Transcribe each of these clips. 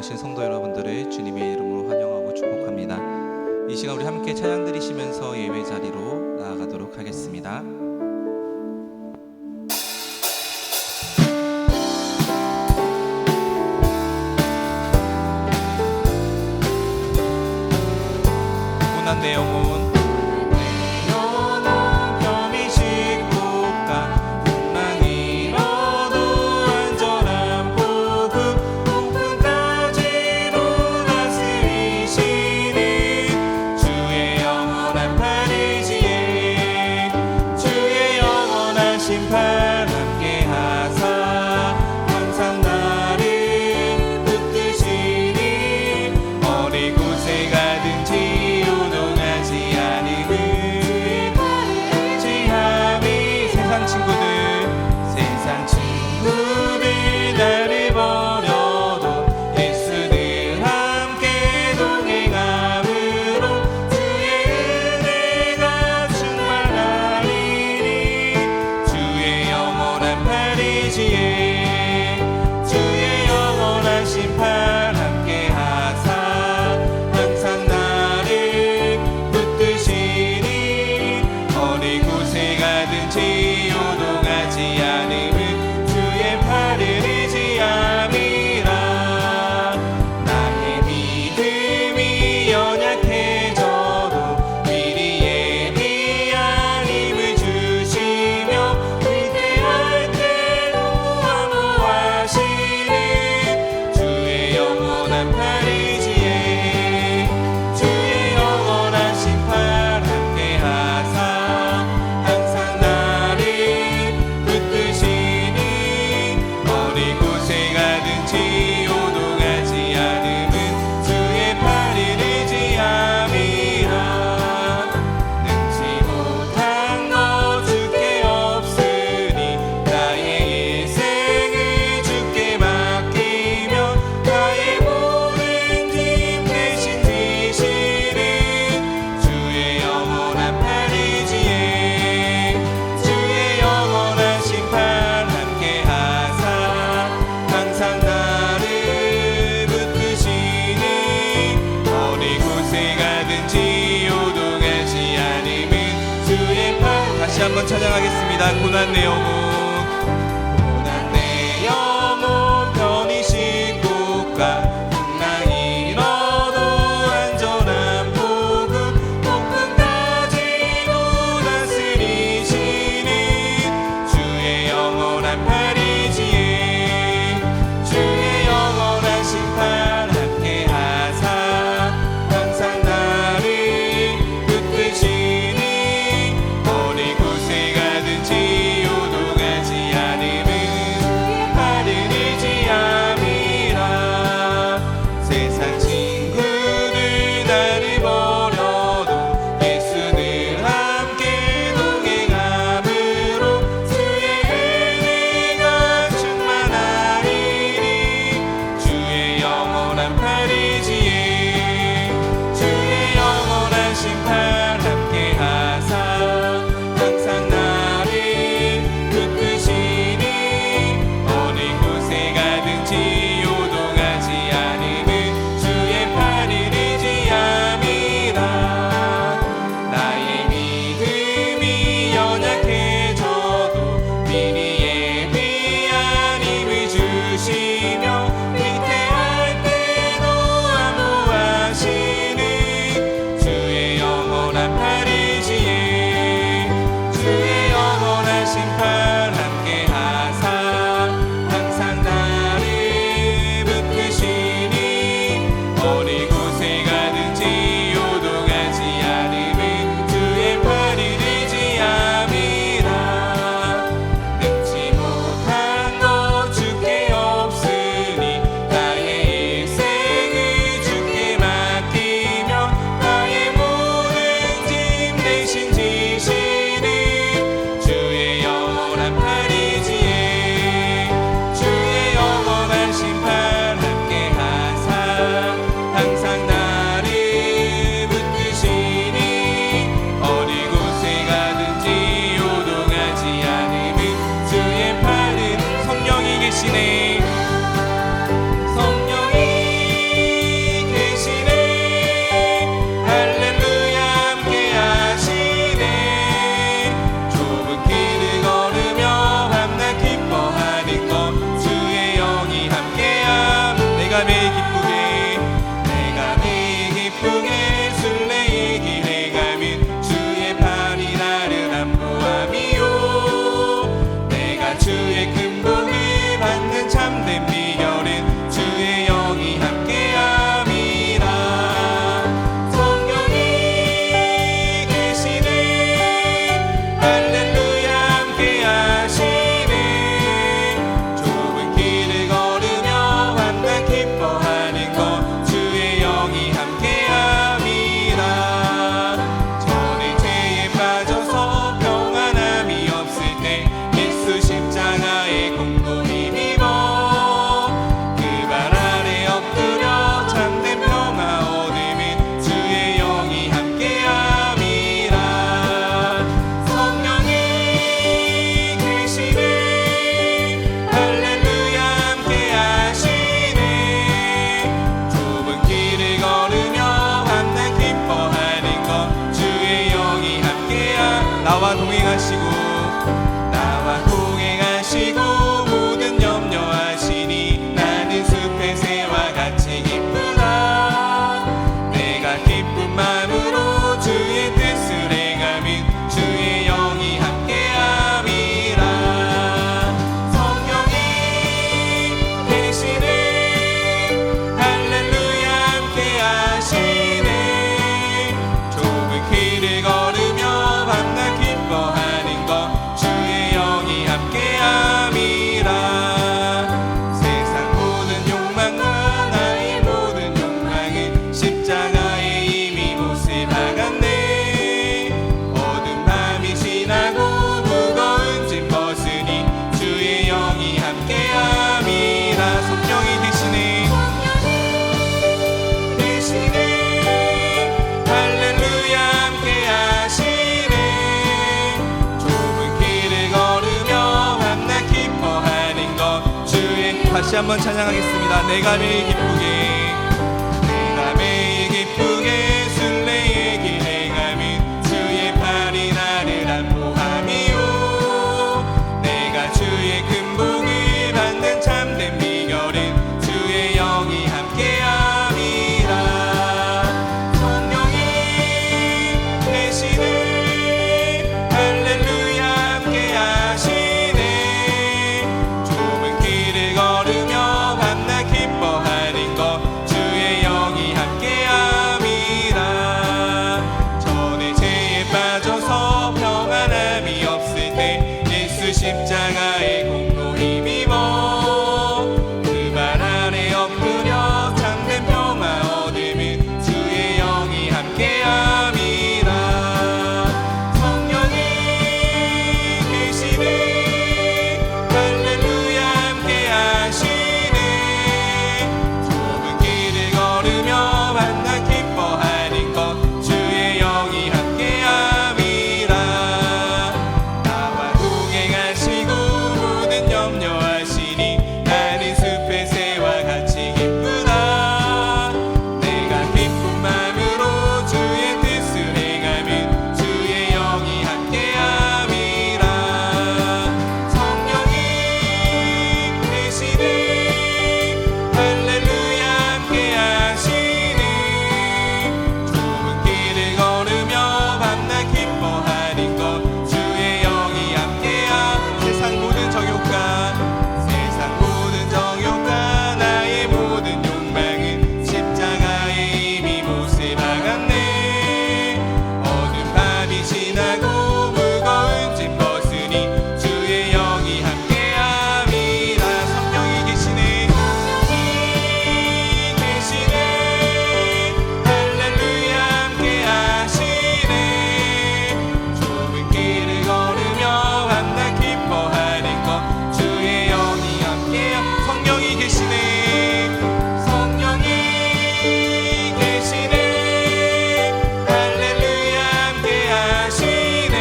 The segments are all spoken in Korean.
오신 성도 여러분들을 주님의 이름으로 환영하고 축복합니다. 이 시간 우리 함께 찬양 드리시면서 예배 자리로 나아가도록 하겠습니다. 고난 내 영혼 한번 찬양하겠습니다. 고난 내 영혼, 고난 내 영혼 편히 쉴 곳과 풍랑이 일어도 안전한 복음 폭풍까지도 다스리시는 주의 영원한 파리지에 주의 영원한 심판 함께 하사 항상 나를 붙드시는 어디 곳에 가든지 요동하지 내가 매일 기쁘게 순례의 길에 가면 주의 팔이 나를 안보함이요 내가 주의 큰 복을 받는 참된 비결은 주의 영이 함께함이라 성령이 계시네 할렐루야 함께하시네 좁은 길을 걸으며 만나 기뻐하는 것 주의 영이 함께함이라 전에 죄에 빠져서 평안함이 없을 때 예수 십자가의 공로 힘입어 그 발 아래 엎드려 참된 평화 얻으면 주의 영이 함께함이라 성령이 계시네 할렐루야 함께하시네 좁은 길을 걸으며 밤낮 기뻐하는 것 주의 영이 나와 동행하시고 모든 염려하시니 나는 숲의 새와 같이 기쁘다 내가 기쁜 마음으로 주의 뜻을 행하면 주의 영이 함께함이라 성령이 계시네 할렐루야 함께하시네 좁은 길을 걸으며 밤낮 기뻐하는 것 주의 영이 함께함이라 세상 모든 욕망과 나의 모든 욕망은 십자가에 이미 못을 박았네 어두운 밤이 지나고 무거운 짐 벗으니 주의 영이 함께함이라 성령이 계시네 할렐루야 함께하시네 좁은 길을 걸으며 밤낮 기뻐하는 것 주의 다시 한번 찬양하겠습니다. 내가 매일 기쁘게 순례의 길 행하면 주의 팔이 나를 안보함이요 내가 주의 큰 복을 받는 참된 비결은 주의 영이 함께함이라 성령이 계시네 할렐루야 함께하시네 좁은 길을 걸으며 밤낮 기뻐하는 것 주의 영이 함께함이라 전에 죄에 빠져서 평안함이 없을 때 예수 십자가의 공로 힘입어 그 발 아래 엎드려 참된 평화 얻으면 주의 영이 함께함이라 성령이 계시네 할렐루야 함께하시네 좁은 길을 걸으며 만나 기뻐하는 것 주의 영이 함께함이라 나와 동행하시고 모든 염려하시니 나는 숲의 새와 같이 기쁘다 내가 기쁜 마음으로 주의 뜻을 행하면 주의 영이 함께함이라 성령이 계시네 할렐루야 함께하시네 좁은 길을 걸으며 밤낮 기뻐하는 것 주의 영이 함께함 세상 모든 정욕과 나의 모든 욕망은 십자가에 이미 못을 박았네 어두운 밤이 지나고 무거운 짐 벗으니 주의 영이 함께함이라 성령이 계시네 할렐루야 함께하시네 좁은 길을 걸으며 밤낮 기뻐하는 것 주의 영이 함께함 성령이 계시네 할렐루야 함께하시네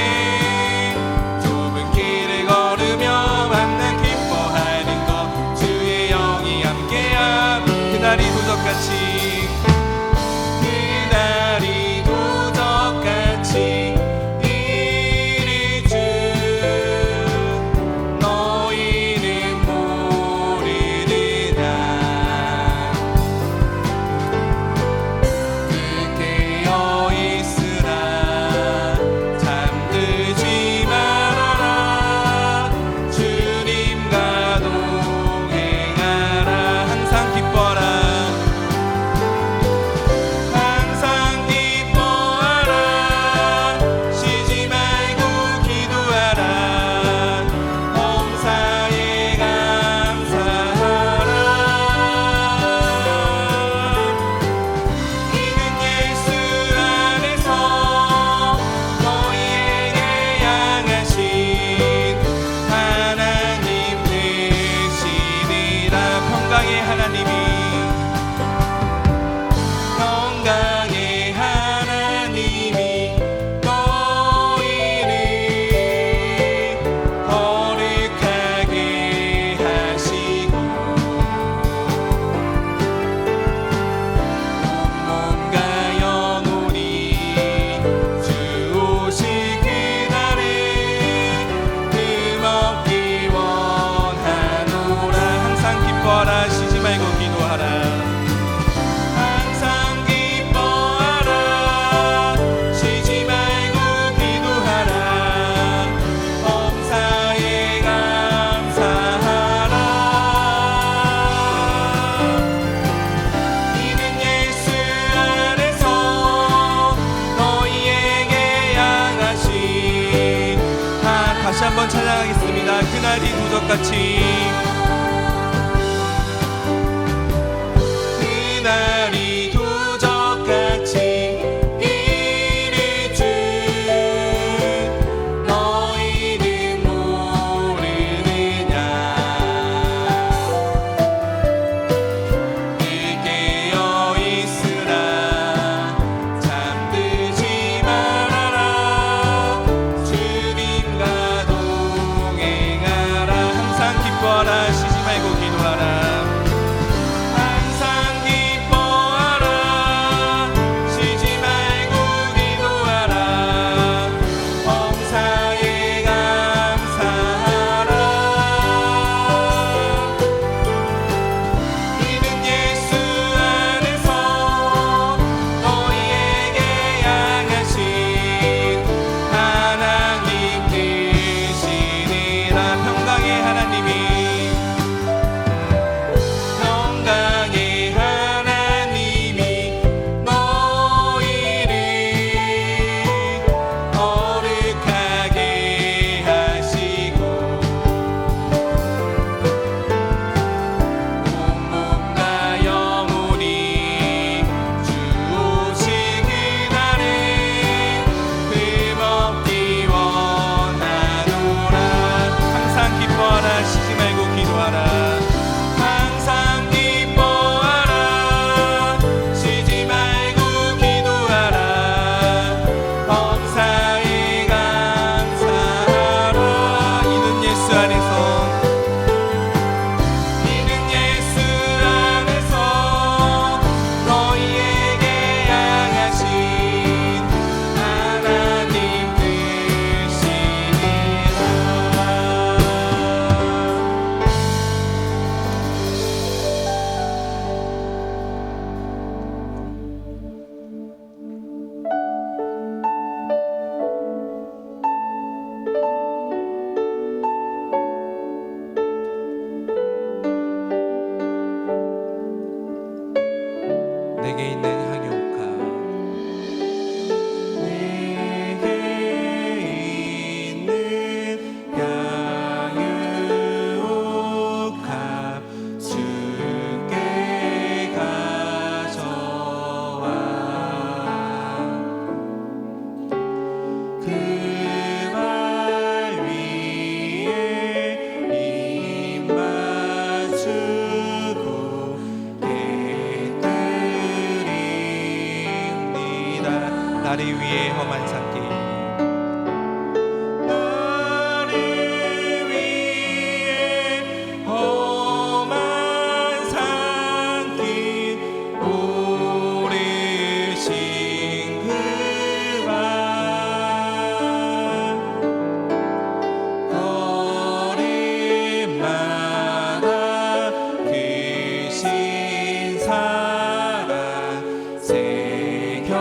좁은 길을 걸으며 밤낮 기뻐하는 것 주의 영이 함께함 그날이 도적같이 이를 줄 너희는 모르느냐 한번 찬양하겠습니다. 그날이 도적같이 그날이 도적같이 이를 줄 너희는 모르느냐 늘 깨어 있으라 잠들지 말아라 주님과 동행하라 항상 기뻐하라 쉬지 말고 기도하라 내게 있는 향유옥합 내게 있는 향유옥합 주께 가져와 그 발 위에 입 맞추고 다리 위에 험한 산길 다리 위에 험한 산길 오르신 그 발 걸음마다 크신 사랑 새겨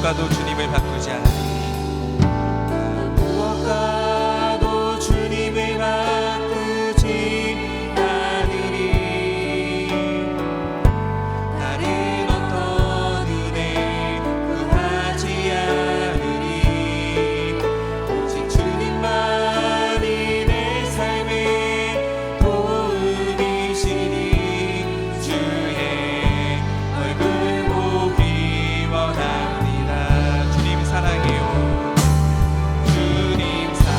무엇과도 주님을 바꾸지 않으리. 무엇과도 주님을 바꾸지 않으리. 다른 어떤 은혜 구하지 않으리. 오직 주님만이 내 삶의 도움이시니 주의 얼굴 보기 원합니다. 주님 사랑해요. 주님 사랑해요.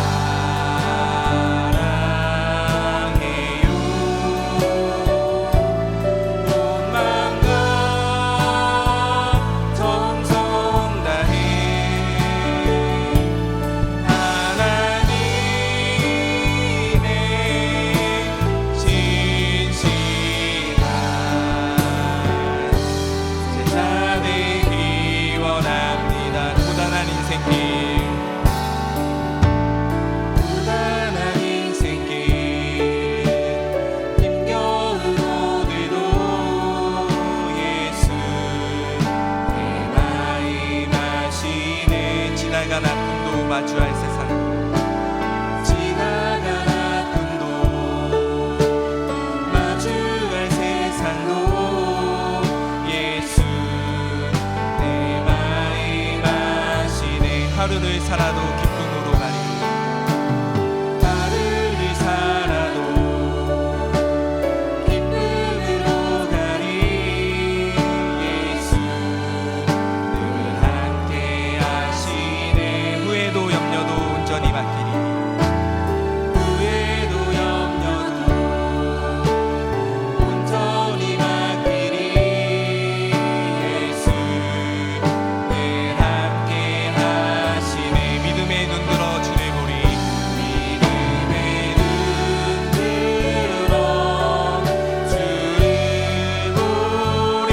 온 마음과 정성 다해 하나님의 신실한 제자 되기 원합니다. 고단한 인생길 힘겨운 오늘도 예수 내 마음 아시네. 지나간 아픔도 마주할 세상 지나간 아픔도 마주할 세상도 예수 내 마음 아시네. 하루를 살아도 기쁨으로 가리. 하루를 살아도 기쁨으로 가리. 예수 늘 함께 하시네. 후회도 염려도 온전히 맡기리. 후회도 염려도 온전히 맡기리. 예수 늘 함께 하시네. 믿음의 눈 들어 주를 보리. 믿음의 눈 들어 주를 보리.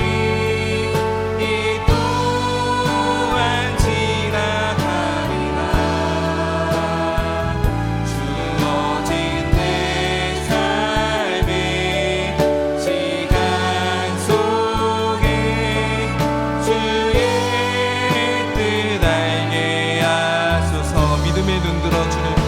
이 또한 지나가리라. 주어진 내 삶의 시간 속에 주의 뜻 알게 하소서. 믿음의 눈 들어 주를 보리.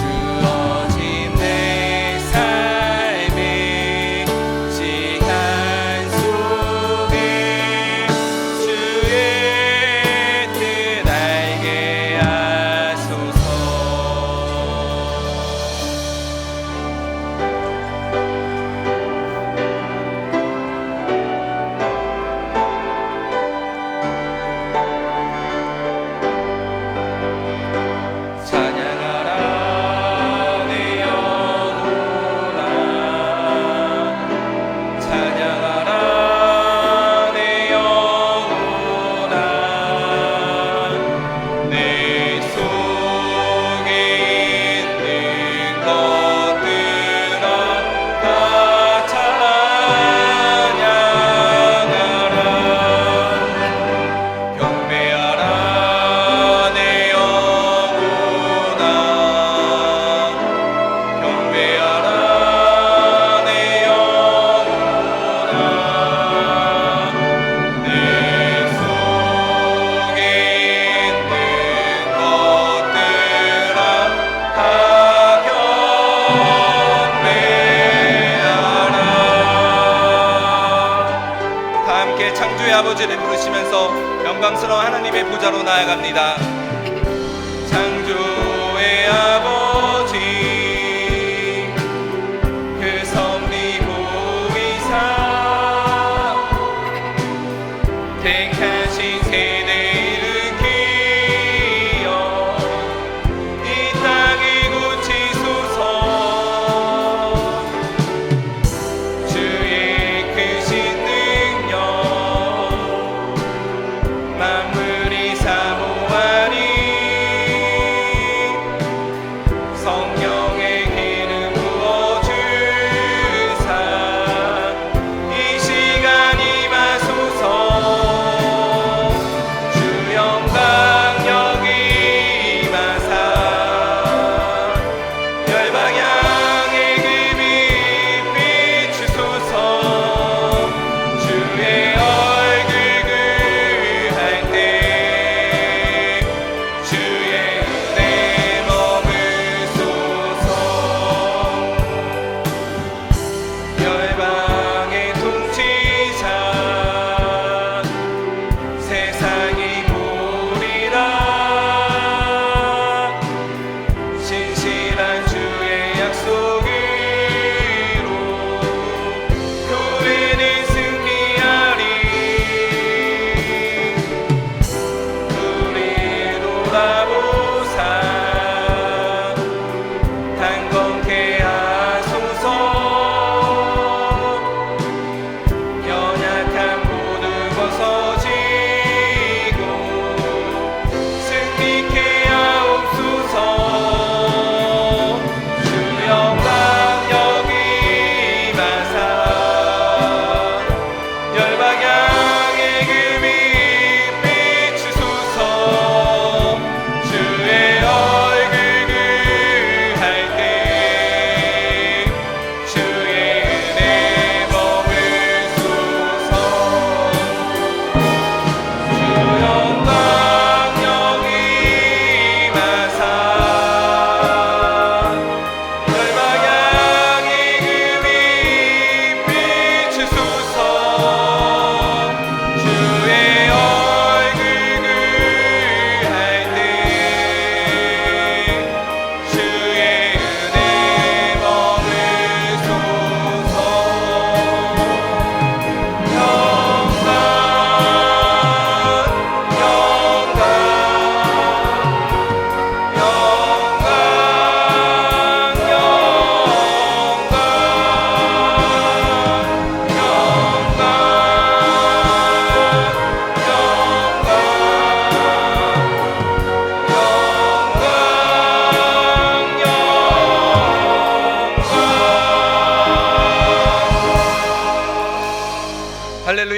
주어진 내 삶의 시간 속에 주의 뜻 알게 하소서. 찬양하라 내 영혼아. 찬양하라 내 영혼아. 내 속에 있는 것들아 다 찬양하라. 경배하라 내 영혼아. 경배하라 내 영혼아. 내 속에 있는 것들아 다 경배하라. 다 함께 창조의 아버지를 부르시면서 영광스러운 하나님의 보좌로 나아갑니다. 창조의 아버지 그 섭리 보이사 택하신 세대를 일으키어 이 땅을 고치소서. 주의 크신 능력 만물이 사모하리.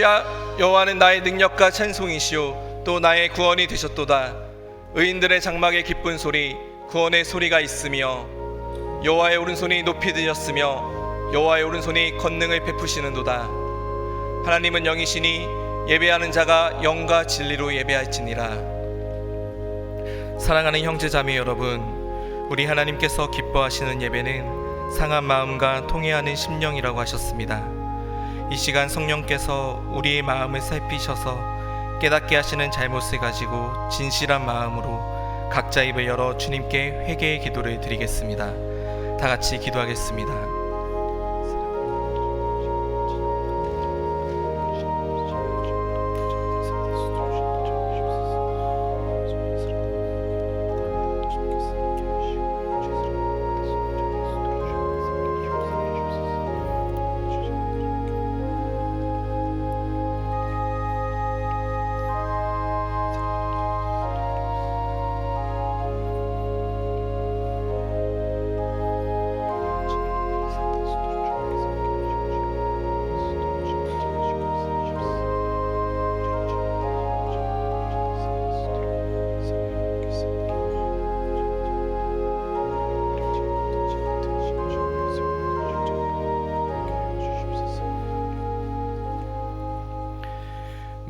주야, 여호와는 나의 능력과 찬송이시요 또 나의 구원이 되셨도다. 의인들의 장막에 기쁜 소리, 구원의 소리가 있으며 여호와의 오른손이 높이 드셨으며 여호와의 오른손이 권능을 베푸시는도다. 하나님은 영이시니 예배하는 자가 영과 진리로 예배할지니라. 사랑하는 형제자매 여러분, 우리 하나님께서 기뻐하시는 예배는 상한 마음과 통회하는 심령이라고 하셨습니다. 이 시간 성령께서 우리의 마음을 살피셔서 깨닫게 하시는 잘못을 가지고 진실한 마음으로 각자 입을 열어 주님께 회개의 기도를 드리겠습니다. 다 같이 기도하겠습니다.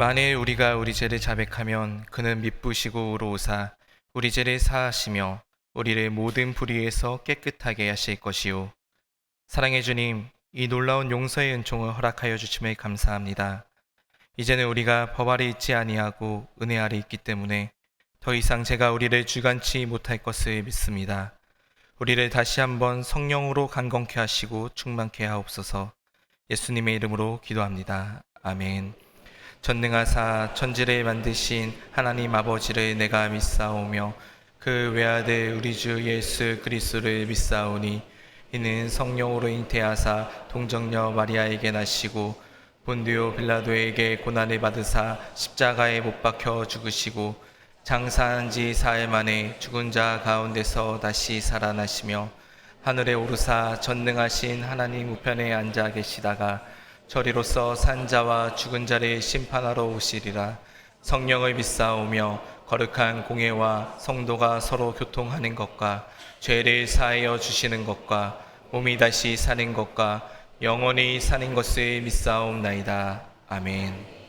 만일 우리가 우리 죄를 자백하면 그는 미쁘시고 의로우사 우리 죄를 사하시며 우리를 모든 불의에서 깨끗하게 하실 것이요. 사랑의 주님, 이 놀라운 용서의 은총을 허락하여 주심에 감사합니다. 이제는 우리가 법 아래 있지 아니하고 은혜 아래 있기 때문에 더 이상 죄가 우리를 주관치 못할 것을 믿습니다. 우리를 다시 한번 성령으로 강건케 하시고 충만케 하옵소서. 예수님의 이름으로 기도합니다. 아멘. 전능하사 천지를 만드신 하나님 아버지를 내가 믿사오며 그 외아들 우리 주 예수 그리스도를 믿사오니 이는 성령으로 잉태하사 동정녀 마리아에게 나시고 본디오 빌라도에게 고난을 받으사 십자가에 못 박혀 죽으시고 장사한 지 사흘 만에 죽은 자 가운데서 다시 살아나시며 하늘에 오르사 전능하신 하나님 우편에 앉아 계시다가 저리로서 산 자와 죽은 자를 심판하러 오시리라. 성령을 믿사오며 거룩한 공회와 성도가 서로 교통하는 것과 죄를 사하여 주시는 것과 몸이 다시 사는 것과 영원히 사는 것을 믿사옵나이다. 아멘.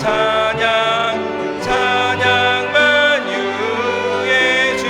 찬양 찬양 만유의 주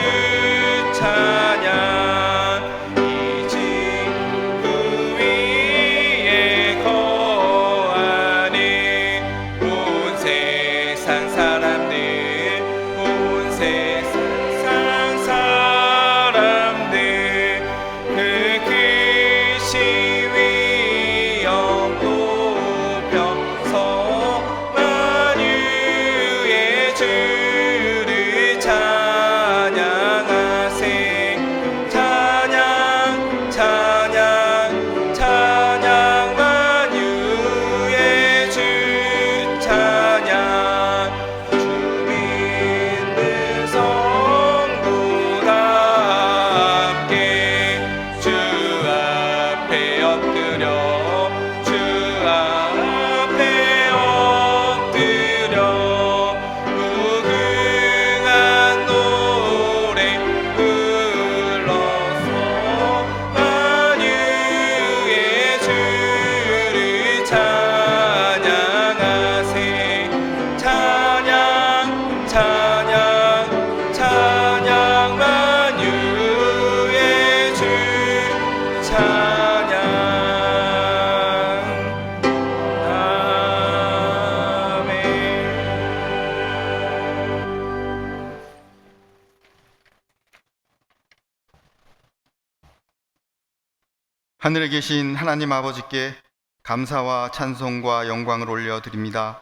하늘에 계신 하나님 아버지께 감사와 찬송과 영광을 올려드립니다.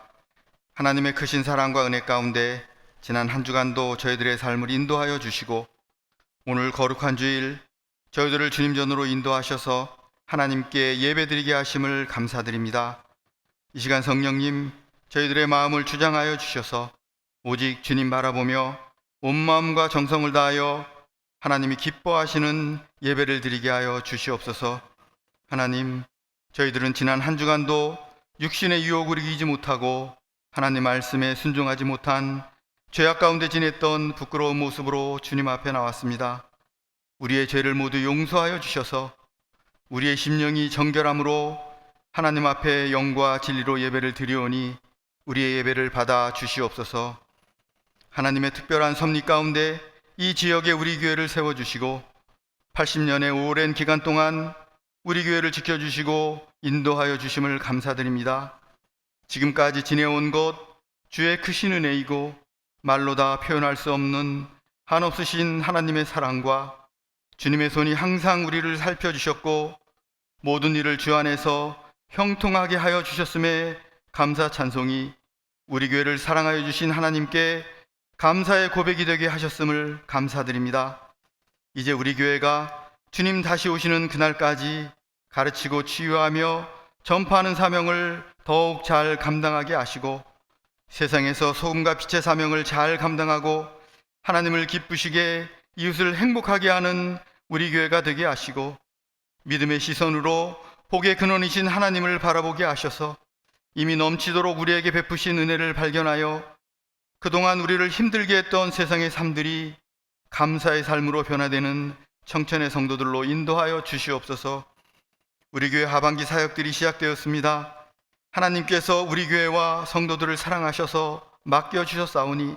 하나님의 크신 사랑과 은혜 가운데 지난 한 주간도 저희들의 삶을 인도하여 주시고 오늘 거룩한 주일 저희들을 주님 전으로 인도하셔서 하나님께 예배드리게 하심을 감사드립니다. 이 시간 성령님, 저희들의 마음을 주장하여 주셔서 오직 주님 바라보며 온 마음과 정성을 다하여 하나님이 기뻐하시는 예배를 드리게 하여 주시옵소서. 하나님, 저희들은 지난 한 주간도 육신의 유혹을 이기지 못하고 하나님 말씀에 순종하지 못한 죄악 가운데 지냈던 부끄러운 모습으로 주님 앞에 나왔습니다. 우리의 죄를 모두 용서하여 주셔서 우리의 심령이 정결함으로 하나님 앞에 영과 진리로 예배를 드리오니 우리의 예배를 받아 주시옵소서. 하나님의 특별한 섭리 가운데 이 지역에 우리 교회를 세워주시고 80년의 오랜 기간 동안 우리 교회를 지켜주시고 인도하여 주심을 감사드립니다. 지금까지 지내온 것 주의 크신 은혜이고 말로 다 표현할 수 없는 한없으신 하나님의 사랑과 주님의 손이 항상 우리를 살펴주셨고 모든 일을 주 안에서 형통하게 하여 주셨음에 감사 찬송이 우리 교회를 사랑하여 주신 하나님께 감사의 고백이 되게 하셨음을 감사드립니다. 이제 우리 교회가 주님 다시 오시는 그날까지 가르치고 치유하며 전파하는 사명을 더욱 잘 감당하게 하시고 세상에서 소금과 빛의 사명을 잘 감당하고 하나님을 기쁘시게 이웃을 행복하게 하는 우리 교회가 되게 하시고 믿음의 시선으로 복의 근원이신 하나님을 바라보게 하셔서 이미 넘치도록 우리에게 베푸신 은혜를 발견하여 그동안 우리를 힘들게 했던 세상의 삶들이 감사의 삶으로 변화되는 청천의 성도들로 인도하여 주시옵소서. 우리 교회 하반기 사역들이 시작되었습니다. 하나님께서 우리 교회와 성도들을 사랑하셔서 맡겨주셨사오니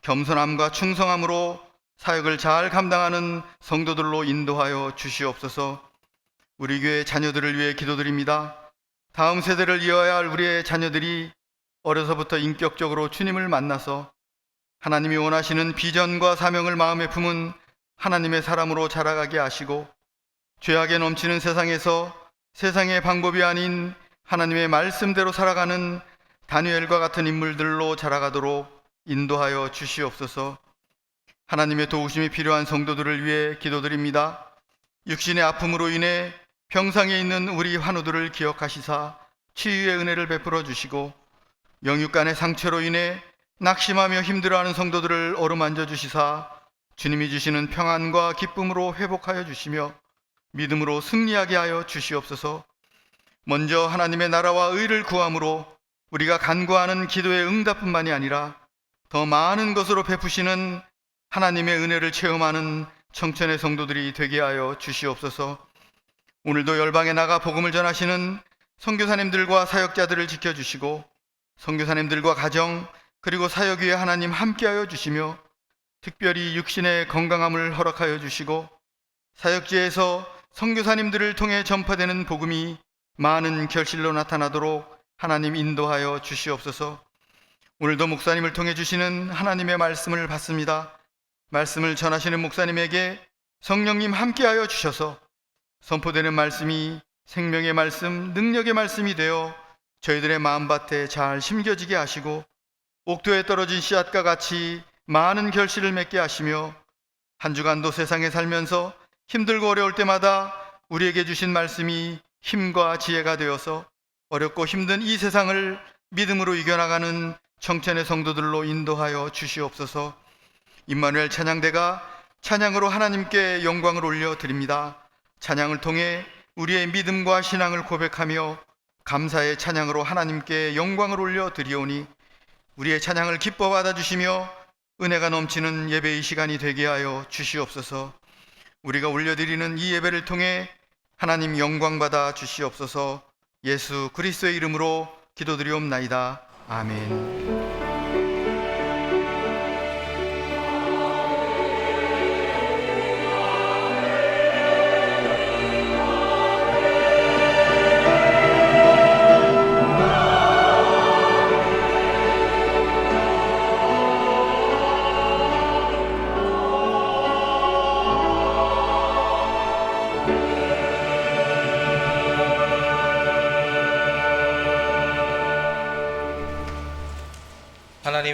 겸손함과 충성함으로 사역을 잘 감당하는 성도들로 인도하여 주시옵소서. 우리 교회 자녀들을 위해 기도드립니다. 다음 세대를 이어야 할 우리의 자녀들이 어려서부터 인격적으로 주님을 만나서 하나님이 원하시는 비전과 사명을 마음에 품은 하나님의 사람으로 자라가게 하시고 죄악에 넘치는 세상에서 세상의 방법이 아닌 하나님의 말씀대로 살아가는 다니엘과 같은 인물들로 자라가도록 인도하여 주시옵소서. 하나님의 도우심이 필요한 성도들을 위해 기도드립니다. 육신의 아픔으로 인해 병상에 있는 우리 환우들을 기억하시사 치유의 은혜를 베풀어 주시고 영육간의 상처로 인해 낙심하며 힘들어하는 성도들을 어루만져 주시사 주님이 주시는 평안과 기쁨으로 회복하여 주시며 믿음으로 승리하게 하여 주시옵소서. 먼저 하나님의 나라와 의를 구함으로 우리가 간구하는 기도의 응답뿐만이 아니라 더 많은 것으로 베푸시는 하나님의 은혜를 체험하는 청천의 성도들이 되게 하여 주시옵소서. 오늘도 열방에 나가 복음을 전하시는 선교사님들과 사역자들을 지켜주시고 선교사님들과 가정 그리고 사역 위에 하나님 함께하여 주시며 특별히 육신의 건강함을 허락하여 주시고 사역지에서 선교사님들을 통해 전파되는 복음이 많은 결실로 나타나도록 하나님 인도하여 주시옵소서. 오늘도 목사님을 통해 주시는 하나님의 말씀을 받습니다. 말씀을 전하시는 목사님에게 성령님 함께하여 주셔서 선포되는 말씀이 생명의 말씀, 능력의 말씀이 되어 저희들의 마음밭에 잘 심겨지게 하시고 옥토에 떨어진 씨앗과 같이 많은 결실을 맺게 하시며 한 주간도 세상에 살면서 힘들고 어려울 때마다 우리에게 주신 말씀이 힘과 지혜가 되어서 어렵고 힘든 이 세상을 믿음으로 이겨나가는 청천의 성도들로 인도하여 주시옵소서. 임마누엘 찬양대가 찬양으로 하나님께 영광을 올려드립니다. 찬양을 통해 우리의 믿음과 신앙을 고백하며 감사의 찬양으로 하나님께 영광을 올려드리오니 우리의 찬양을 기뻐 받아주시며 은혜가 넘치는 예배의 시간이 되게 하여 주시옵소서. 우리가 올려드리는 이 예배를 통해 하나님 영광 받아 주시옵소서. 예수 그리스도의 이름으로 기도드리옵나이다. 아멘.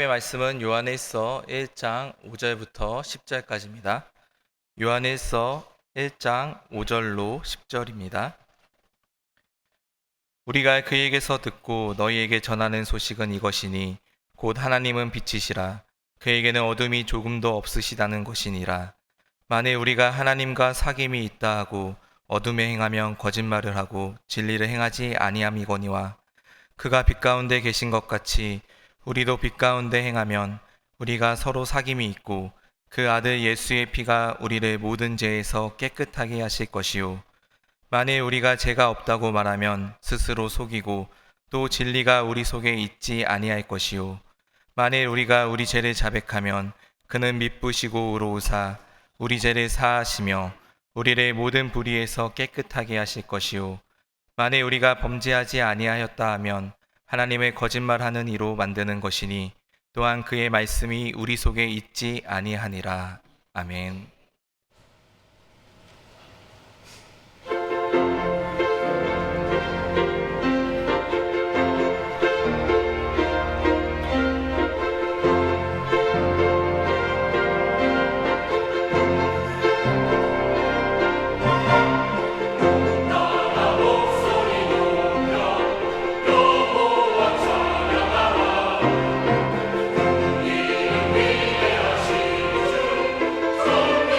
하나님의 말씀은 요한일서 1장 5절부터 10절까지입니다. 요한일서 1장 5절로 10절입니다. 우리가 그에게서 듣고 너희에게 전하는 소식은 이것이니 곧 하나님은 빛이시라. 그에게는 어둠이 조금도 없으시다는 것이니라. 만일 우리가 하나님과 사귐이 있다 하고 어둠에 행하면 거짓말을 하고 진리를 행하지 아니함이거니와 그가 빛 가운데 계신 것 같이 우리도 빛 가운데 행하면 우리가 서로 사귐이 있고 그 아들 예수의 피가 우리를 모든 죄에서 깨끗하게 하실 것이요 만일 우리가 죄가 없다고 말하면 스스로 속이고 또 진리가 우리 속에 있지 아니할 것이요 만일 우리가 우리 죄를 자백하면 그는 미쁘시고 의로우사 우리 죄를 사하시며 우리를 모든 불의에서 깨끗하게 하실 것이요 만일 우리가 범죄하지 아니하였다 하면 하나님을 거짓말하는 이로 만드는 것이니 또한 그의 말씀이 우리 속에 있지 아니하니라. 아멘. 주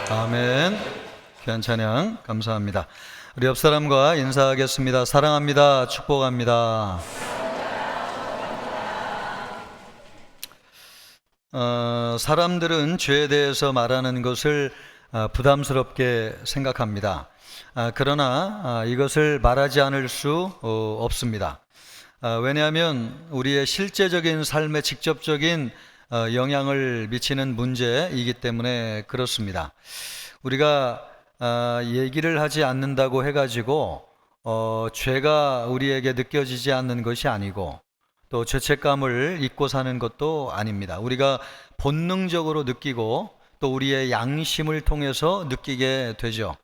아멘. 귀한 찬양 감사합니다. 우리 옆 사람과 인사하겠습니다. 사랑합니다. 축복합니다. 사람들은 죄에 대해서 말하는 것을 부담스럽게 생각합니다. 그러나 이것을 말하지 않을 수 없습니다. 왜냐하면 우리의 실제적인 삶에 직접적인 영향을 미치는 문제이기 때문에 그렇습니다. 우리가 얘기를 하지 않는다고 해가지고 죄가 우리에게 느껴지지 않는 것이 아니고 또 죄책감을 잊고 사는 것도 아닙니다. 우리가 본능적으로 느끼고 또 우리의 양심을 통해서 느끼게 되죠.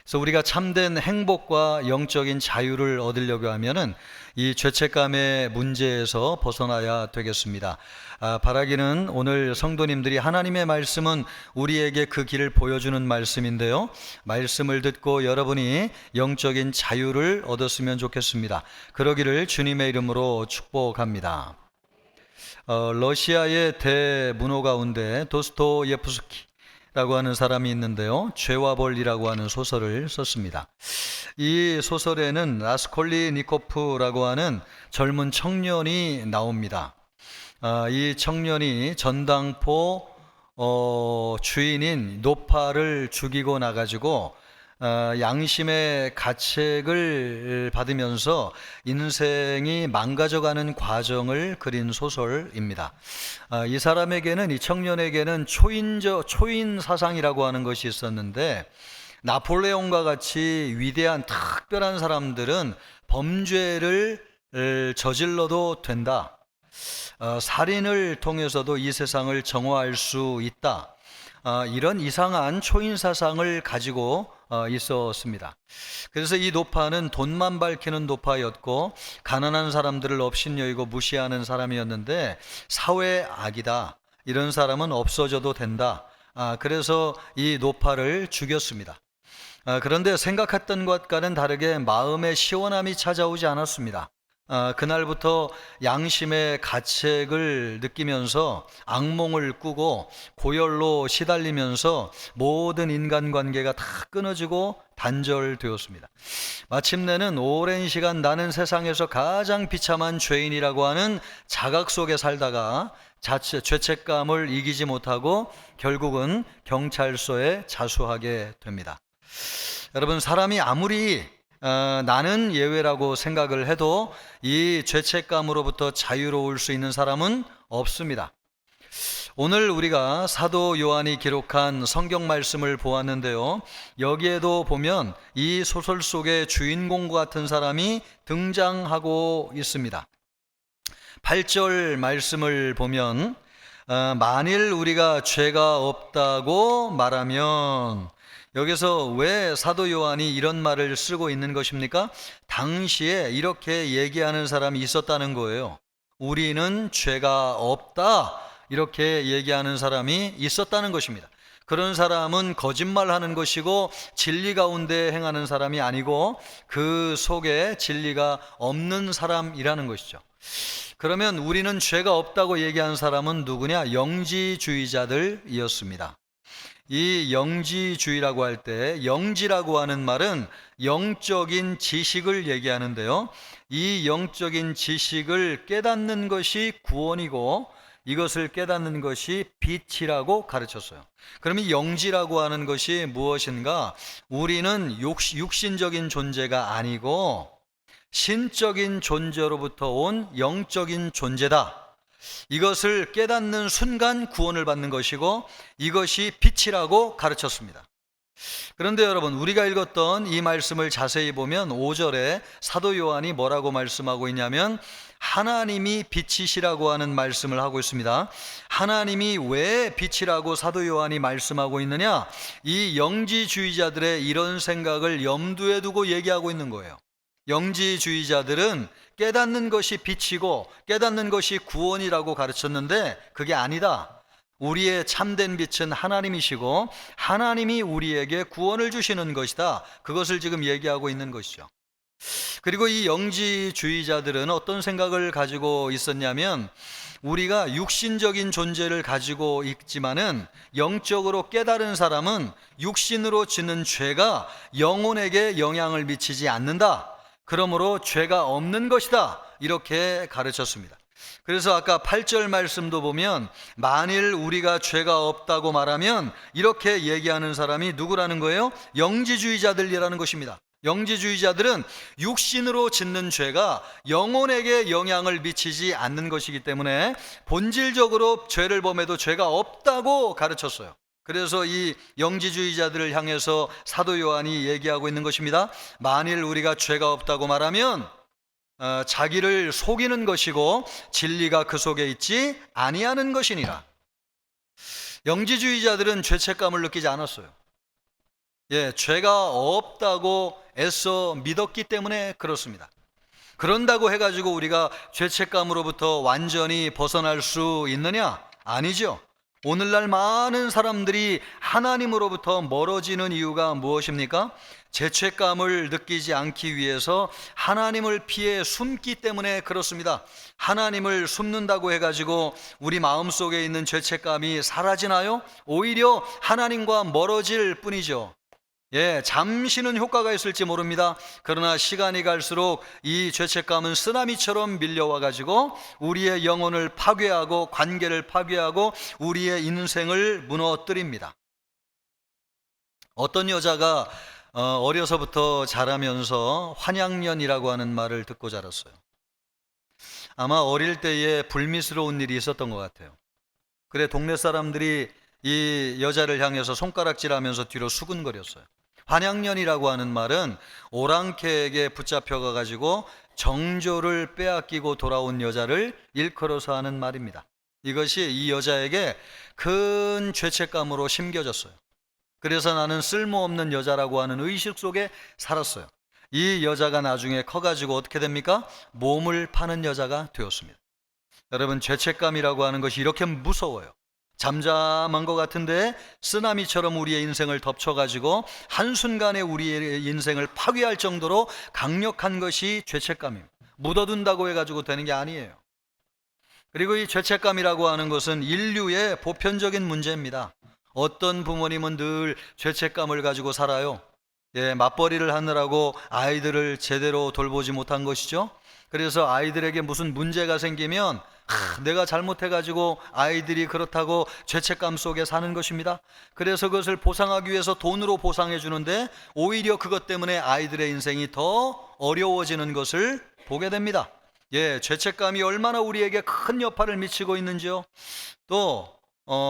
그래서 우리가 참된 행복과 영적인 자유를 얻으려고 하면은 이 죄책감의 문제에서 벗어나야 되겠습니다. 바라기는 오늘 성도님들이 하나님의 말씀은 우리에게 그 길을 보여주는 말씀인데요. 말씀을 듣고 여러분이 영적인 자유를 얻었으면 좋겠습니다. 그러기를 주님의 이름으로 축복합니다. 러시아의 대문호 가운데 도스토예프스키라고 하는 사람이 있는데요. 죄와 벌이라고 하는 소설을 썼습니다. 이 소설에는 라스콜리니코프라고 하는 젊은 청년이 나옵니다. 이 청년이 전당포 주인인 노파를 죽이고 나가지고 양심의 가책을 받으면서 인생이 망가져가는 과정을 그린 소설입니다. 이 사람에게는, 이 청년에게는 초인 사상이라고 하는 것이 있었는데, 나폴레옹과 같이 위대한 특별한 사람들은 범죄를 저질러도 된다. 살인을 통해서도 이 세상을 정화할 수 있다. 이런 이상한 초인 사상을 가지고 있었습니다. 그래서 이 노파는 돈만 밝히는 노파였고 가난한 사람들을 업신여기고 무시하는 사람이었는데 사회 악이다. 이런 사람은 없어져도 된다. 그래서 이 노파를 죽였습니다. 그런데 생각했던 것과는 다르게 마음의 시원함이 찾아오지 않았습니다. 그날부터 양심의 가책을 느끼면서 악몽을 꾸고 고열로 시달리면서 모든 인간관계가 다 끊어지고 단절되었습니다. 마침내는 오랜 시간 나는 세상에서 가장 비참한 죄인이라고 하는 자각 속에 살다가 죄책감을 이기지 못하고 결국은 경찰서에 자수하게 됩니다. 여러분, 사람이 아무리 나는 예외라고 생각을 해도 이 죄책감으로부터 자유로울 수 있는 사람은 없습니다. 오늘 우리가 사도 요한이 기록한 성경 말씀을 보았는데요. 여기에도 보면 이 소설 속의 주인공과 같은 사람이 등장하고 있습니다. 8절 말씀을 보면 만일 우리가 죄가 없다고 말하면, 여기서 왜 사도 요한이 이런 말을 쓰고 있는 것입니까? 당시에 이렇게 얘기하는 사람이 있었다는 거예요. 우리는 죄가 없다, 이렇게 얘기하는 사람이 있었다는 것입니다. 그런 사람은 거짓말하는 것이고 진리 가운데 행하는 사람이 아니고 그 속에 진리가 없는 사람이라는 것이죠. 그러면 우리는 죄가 없다고 얘기하는 사람은 누구냐? 영지주의자들이었습니다. 이 영지주의라고 할 때, 영지라고 하는 말은 영적인 지식을 얘기하는데요. 이 영적인 지식을 깨닫는 것이 구원이고 이것을 깨닫는 것이 빛이라고 가르쳤어요. 그럼 이 영지라고 하는 것이 무엇인가? 우리는 육신적인 존재가 아니고 신적인 존재로부터 온 영적인 존재다. 이것을 깨닫는 순간 구원을 받는 것이고 이것이 빛이라고 가르쳤습니다. 그런데 여러분, 우리가 읽었던 이 말씀을 자세히 보면 5절에 사도 요한이 뭐라고 말씀하고 있냐면 하나님이 빛이시라고 하는 말씀을 하고 있습니다. 하나님이 왜 빛이라고 사도 요한이 말씀하고 있느냐? 이 영지주의자들의 이런 생각을 염두에 두고 얘기하고 있는 거예요. 영지주의자들은 깨닫는 것이 빛이고 깨닫는 것이 구원이라고 가르쳤는데 그게 아니다. 우리의 참된 빛은 하나님이시고 하나님이 우리에게 구원을 주시는 것이다. 그것을 지금 얘기하고 있는 것이죠. 그리고 이 영지주의자들은 어떤 생각을 가지고 있었냐면, 우리가 육신적인 존재를 가지고 있지만은 영적으로 깨달은 사람은 육신으로 짓는 죄가 영혼에게 영향을 미치지 않는다. 그러므로 죄가 없는 것이다. 이렇게 가르쳤습니다. 그래서 아까 8절 말씀도 보면, 만일 우리가 죄가 없다고 말하면, 이렇게 얘기하는 사람이 누구라는 거예요? 영지주의자들이라는 것입니다. 영지주의자들은 육신으로 짓는 죄가 영혼에게 영향을 미치지 않는 것이기 때문에 본질적으로 죄를 범해도 죄가 없다고 가르쳤어요. 그래서 이 영지주의자들을 향해서 사도 요한이 얘기하고 있는 것입니다. 만일 우리가 죄가 없다고 말하면 자기를 속이는 것이고 진리가 그 속에 있지 아니하는 것이니라. 영지주의자들은 죄책감을 느끼지 않았어요. 죄가 없다고 애써 믿었기 때문에 그렇습니다. 그런다고 해가지고 우리가 죄책감으로부터 완전히 벗어날 수 있느냐? 아니죠. 오늘날 많은 사람들이 하나님으로부터 멀어지는 이유가 무엇입니까? 죄책감을 느끼지 않기 위해서 하나님을 피해 숨기 때문에 그렇습니다. 하나님을 숨는다고 해가지고 우리 마음속에 있는 죄책감이 사라지나요? 오히려 하나님과 멀어질 뿐이죠. 잠시는 효과가 있을지 모릅니다. 그러나 시간이 갈수록 이 죄책감은 쓰나미처럼 밀려와 가지고 우리의 영혼을 파괴하고 관계를 파괴하고 우리의 인생을 무너뜨립니다. 어떤 여자가 어려서부터 자라면서 환양년이라고 하는 말을 듣고 자랐어요. 아마 어릴 때에 불미스러운 일이 있었던 것 같아요. 그래 동네 사람들이 이 여자를 향해서 손가락질하면서 뒤로 수근거렸어요. 환양년이라고 하는 말은 오랑캐에게 붙잡혀가 가지고 정조를 빼앗기고 돌아온 여자를 일컬어서 하는 말입니다. 이것이 이 여자에게 큰 죄책감으로 심겨졌어요. 그래서 나는 쓸모없는 여자라고 하는 의식 속에 살았어요. 이 여자가 나중에 커가지고 어떻게 됩니까? 몸을 파는 여자가 되었습니다. 여러분, 죄책감이라고 하는 것이 이렇게 무서워요. 잠잠한 것 같은데 쓰나미처럼 우리의 인생을 덮쳐가지고 한순간에 우리의 인생을 파괴할 정도로 강력한 것이 죄책감입니다. 묻어둔다고 해가지고 되는 게 아니에요. 그리고 이 죄책감이라고 하는 것은 인류의 보편적인 문제입니다. 어떤 부모님은 늘 죄책감을 가지고 살아요. 맞벌이를 하느라고 아이들을 제대로 돌보지 못한 것이죠. 그래서 아이들에게 무슨 문제가 생기면 내가 잘못해가지고 아이들이 그렇다고 죄책감 속에 사는 것입니다. 그래서 그것을 보상하기 위해서 돈으로 보상해 주는데 오히려 그것 때문에 아이들의 인생이 더 어려워지는 것을 보게 됩니다. 죄책감이 얼마나 우리에게 큰 여파를 미치고 있는지요. 또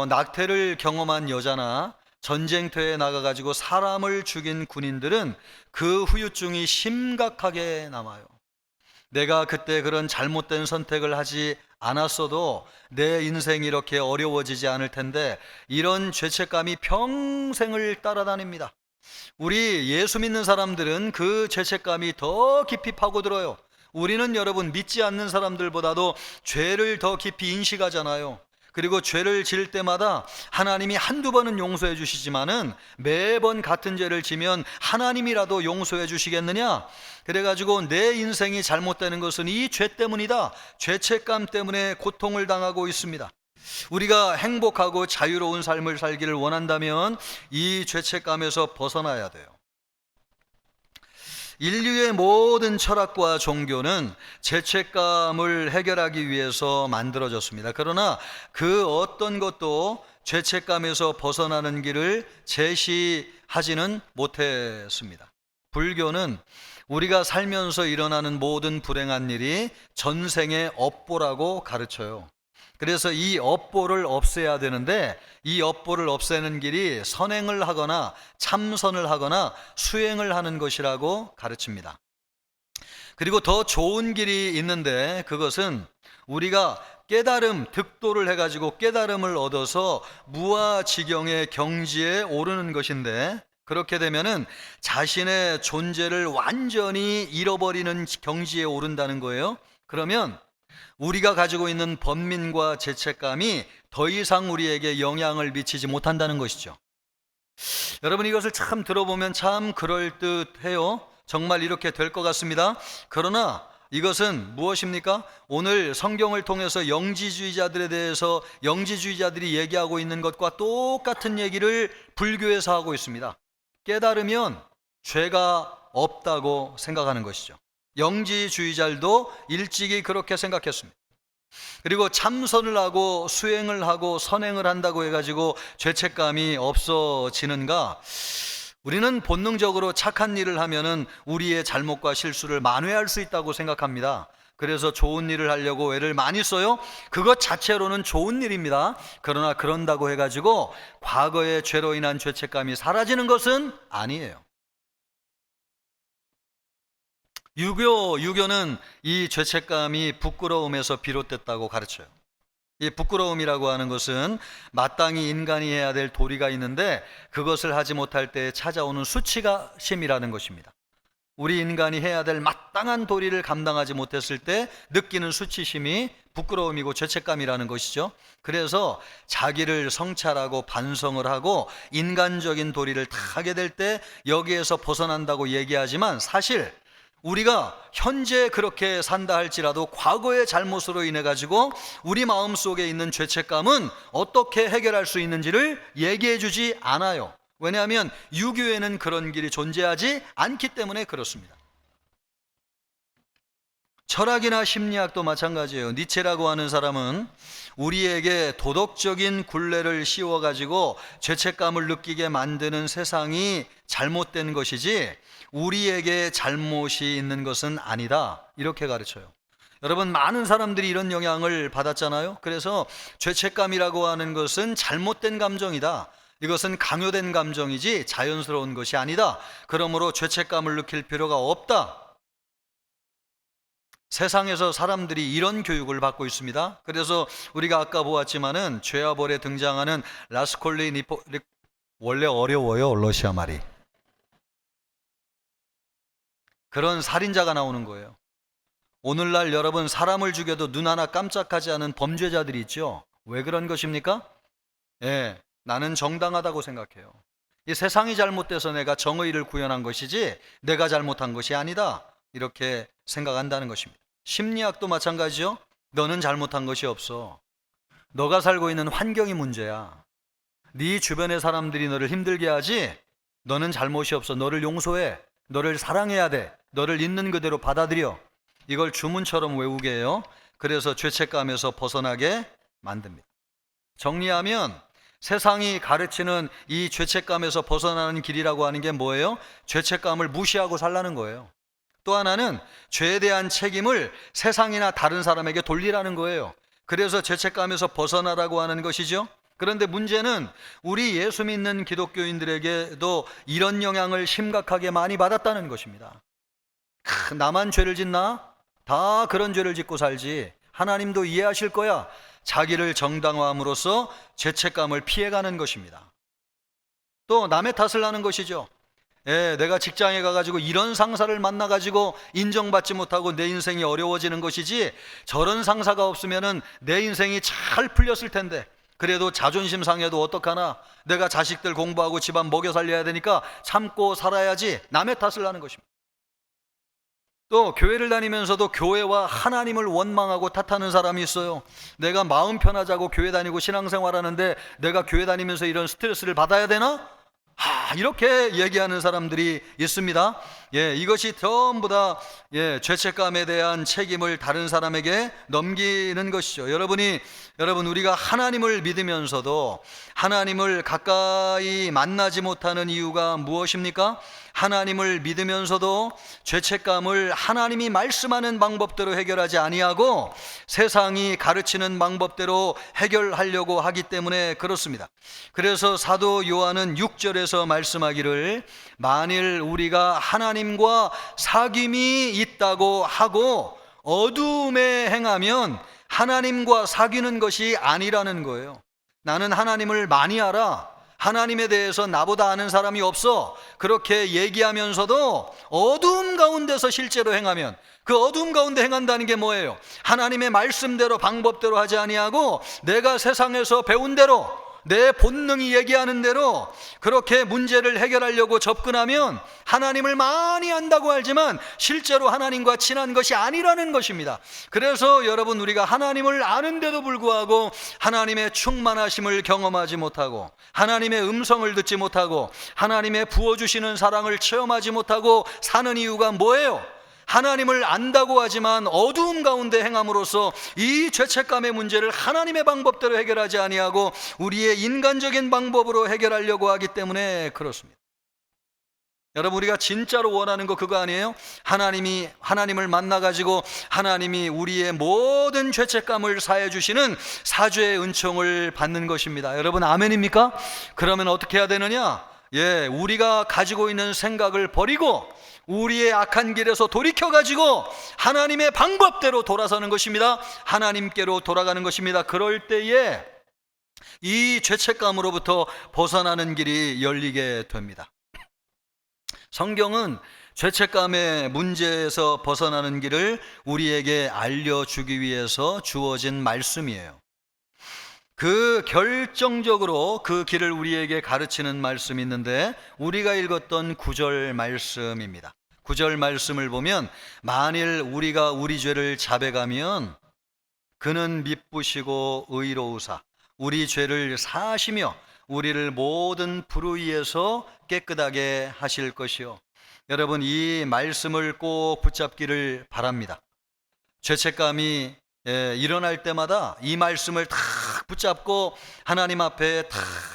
낙태를 경험한 여자나 전쟁터에 나가가지고 사람을 죽인 군인들은 그 후유증이 심각하게 남아요. 내가 그때 그런 잘못된 선택을 하지 않았어도 내 인생이 이렇게 어려워지지 않을 텐데, 이런 죄책감이 평생을 따라다닙니다. 우리 예수 믿는 사람들은 그 죄책감이 더 깊이 파고들어요. 우리는 여러분 믿지 않는 사람들보다도 죄를 더 깊이 인식하잖아요. 그리고 죄를 지을 때마다 하나님이 한두 번은 용서해 주시지만은 매번 같은 죄를 지면 하나님이라도 용서해 주시겠느냐? 그래가지고 내 인생이 잘못되는 것은 이 죄 때문이다. 죄책감 때문에 고통을 당하고 있습니다. 우리가 행복하고 자유로운 삶을 살기를 원한다면 이 죄책감에서 벗어나야 돼요. 인류의 모든 철학과 종교는 죄책감을 해결하기 위해서 만들어졌습니다. 그러나 그 어떤 것도 죄책감에서 벗어나는 길을 제시하지는 못했습니다. 불교는 우리가 살면서 일어나는 모든 불행한 일이 전생의 업보라고 가르쳐요. 그래서 이 업보를 없애야 되는데, 이 업보를 없애는 길이 선행을 하거나 참선을 하거나 수행을 하는 것이라고 가르칩니다. 그리고 더 좋은 길이 있는데, 그것은 우리가 깨달음, 득도를 해가지고 깨달음을 얻어서 무아지경의 경지에 오르는 것인데, 그렇게 되면은 자신의 존재를 완전히 잃어버리는 경지에 오른다는 거예요. 그러면 우리가 가지고 있는 번민과 죄책감이 더 이상 우리에게 영향을 미치지 못한다는 것이죠. 여러분, 이것을 참 들어보면 참 그럴듯해요. 정말 이렇게 될 것 같습니다. 그러나 이것은 무엇입니까? 오늘 성경을 통해서 영지주의자들에 대해서 영지주의자들이 얘기하고 있는 것과 똑같은 얘기를 불교에서 하고 있습니다. 깨달으면 죄가 없다고 생각하는 것이죠. 영지주의자들도 일찍이 그렇게 생각했습니다. 그리고 참선을 하고 수행을 하고 선행을 한다고 해가지고 죄책감이 없어지는가? 우리는 본능적으로 착한 일을 하면은 우리의 잘못과 실수를 만회할 수 있다고 생각합니다. 그래서 좋은 일을 하려고 애를 많이 써요. 그것 자체로는 좋은 일입니다. 그러나 그런다고 해가지고 과거의 죄로 인한 죄책감이 사라지는 것은 아니에요. 유교는 이 죄책감이 부끄러움에서 비롯됐다고 가르쳐요. 이 부끄러움이라고 하는 것은 마땅히 인간이 해야 될 도리가 있는데 그것을 하지 못할 때 찾아오는 수치심이라는 것입니다. 우리 인간이 해야 될 마땅한 도리를 감당하지 못했을 때 느끼는 수치심이 부끄러움이고 죄책감이라는 것이죠. 그래서 자기를 성찰하고 반성을 하고 인간적인 도리를 다 하게 될 때 여기에서 벗어난다고 얘기하지만 사실 우리가 현재 그렇게 산다 할지라도 과거의 잘못으로 인해 가지고 우리 마음속에 있는 죄책감은 어떻게 해결할 수 있는지를 얘기해 주지 않아요. 왜냐하면 유교에는 그런 길이 존재하지 않기 때문에 그렇습니다. 철학이나 심리학도 마찬가지예요. 니체라고 하는 사람은 우리에게 도덕적인 굴레를 씌워가지고 죄책감을 느끼게 만드는 세상이 잘못된 것이지 우리에게 잘못이 있는 것은 아니다, 이렇게 가르쳐요. 여러분, 많은 사람들이 이런 영향을 받았잖아요. 그래서 죄책감이라고 하는 것은 잘못된 감정이다, 이것은 강요된 감정이지 자연스러운 것이 아니다, 그러므로 죄책감을 느낄 필요가 없다. 세상에서 사람들이 이런 교육을 받고 있습니다. 그래서 우리가 아까 보았지만은 죄와 벌에 등장하는 라스콜리니포, 원래 어려워요, 러시아 말이. 그런 살인자가 나오는 거예요. 오늘날 여러분, 사람을 죽여도 눈 하나 깜짝하지 않은 범죄자들이 있죠. 왜 그런 것입니까? 나는 정당하다고 생각해요. 이 세상이 잘못돼서 내가 정의를 구현한 것이지 내가 잘못한 것이 아니다, 이렇게 생각한다는 것입니다. 심리학도 마찬가지죠. 너는 잘못한 것이 없어. 너가 살고 있는 환경이 문제야. 네 주변의 사람들이 너를 힘들게 하지 너는 잘못이 없어. 너를 용서해. 너를 사랑해야 돼. 너를 있는 그대로 받아들여. 이걸 주문처럼 외우게 해요. 그래서 죄책감에서 벗어나게 만듭니다. 정리하면 세상이 가르치는 이 죄책감에서 벗어나는 길이라고 하는 게 뭐예요? 죄책감을 무시하고 살라는 거예요. 또 하나는 죄에 대한 책임을 세상이나 다른 사람에게 돌리라는 거예요. 그래서 죄책감에서 벗어나라고 하는 것이죠. 그런데 문제는 우리 예수 믿는 기독교인들에게도 이런 영향을 심각하게 많이 받았다는 것입니다. 나만 죄를 짓나? 다 그런 죄를 짓고 살지. 하나님도 이해하실 거야. 자기를 정당화함으로써 죄책감을 피해가는 것입니다. 또 남의 탓을 하는 것이죠. 내가 직장에 가가지고 이런 상사를 만나가지고 인정받지 못하고 내 인생이 어려워지는 것이지 저런 상사가 없으면은 내 인생이 잘 풀렸을 텐데 그래도 자존심 상해도 어떡하나, 내가 자식들 공부하고 집안 먹여 살려야 되니까 참고 살아야지, 남의 탓을 하는 것입니다. 또 교회를 다니면서도 교회와 하나님을 원망하고 탓하는 사람이 있어요. 내가 마음 편하자고 교회 다니고 신앙생활하는데 내가 교회 다니면서 이런 스트레스를 받아야 되나? 이렇게 얘기하는 사람들이 있습니다. 이것이 전부 다 죄책감에 대한 책임을 다른 사람에게 넘기는 것이죠. 여러분, 우리가 하나님을 믿으면서도 하나님을 가까이 만나지 못하는 이유가 무엇입니까? 하나님을 믿으면서도 죄책감을 하나님이 말씀하는 방법대로 해결하지 아니하고 세상이 가르치는 방법대로 해결하려고 하기 때문에 그렇습니다. 그래서 사도 요한은 6절에서 말씀하기를, 만일 우리가 하나님과 사귐이 있다고 하고 어두움에 행하면 하나님과 사귀는 것이 아니라는 거예요. 나는 하나님을 많이 알아, 하나님에 대해서 나보다 아는 사람이 없어, 그렇게 얘기하면서도 어두움 가운데서 실제로 행하면, 그 어두움 가운데 행한다는 게 뭐예요? 하나님의 말씀대로 방법대로 하지 아니하고 내가 세상에서 배운 대로, 내 본능이 얘기하는 대로 그렇게 문제를 해결하려고 접근하면 하나님을 많이 안다고 알지만 실제로 하나님과 친한 것이 아니라는 것입니다. 그래서 여러분, 우리가 하나님을 아는데도 불구하고 하나님의 충만하심을 경험하지 못하고 하나님의 음성을 듣지 못하고 하나님의 부어주시는 사랑을 체험하지 못하고 사는 이유가 뭐예요? 하나님을 안다고 하지만 어두움 가운데 행함으로써 이 죄책감의 문제를 하나님의 방법대로 해결하지 아니하고 우리의 인간적인 방법으로 해결하려고 하기 때문에 그렇습니다. 여러분, 우리가 진짜로 원하는 거 그거 아니에요? 하나님을 만나가지고 하나님이 우리의 모든 죄책감을 사해 주시는 사죄의 은총을 받는 것입니다. 여러분, 아멘입니까? 그러면 어떻게 해야 되느냐? 우리가 가지고 있는 생각을 버리고 우리의 악한 길에서 돌이켜가지고 하나님의 방법대로 돌아서는 것입니다. 하나님께로 돌아가는 것입니다. 그럴 때에 이 죄책감으로부터 벗어나는 길이 열리게 됩니다. 성경은 죄책감의 문제에서 벗어나는 길을 우리에게 알려주기 위해서 주어진 말씀이에요. 결정적으로 그 길을 우리에게 가르치는 말씀이 있는데 우리가 읽었던 9절 말씀입니다. 9절 말씀을 보면 만일 우리가 우리 죄를 자백하면 그는 미쁘시고 의로우사 우리 죄를 사하시며 우리를 모든 불의에서 깨끗하게 하실 것이요. 여러분, 이 말씀을 꼭 붙잡기를 바랍니다. 죄책감이 일어날 때마다 이 말씀을 탁 붙잡고 하나님 앞에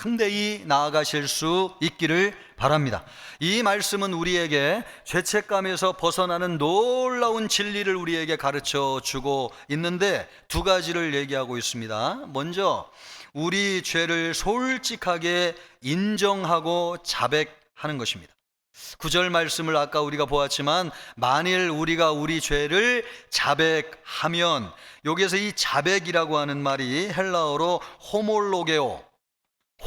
담대히 나아가실 수 있기를 바랍니다. 이 말씀은 우리에게 죄책감에서 벗어나는 놀라운 진리를 우리에게 가르쳐 주고 있는데 두 가지를 얘기하고 있습니다. 먼저 우리 죄를 솔직하게 인정하고 자백하는 것입니다. 9절 말씀을 아까 우리가 보았지만 만일 우리가 우리 죄를 자백하면, 여기에서 이 자백이라고 하는 말이 헬라어로 호몰로게오,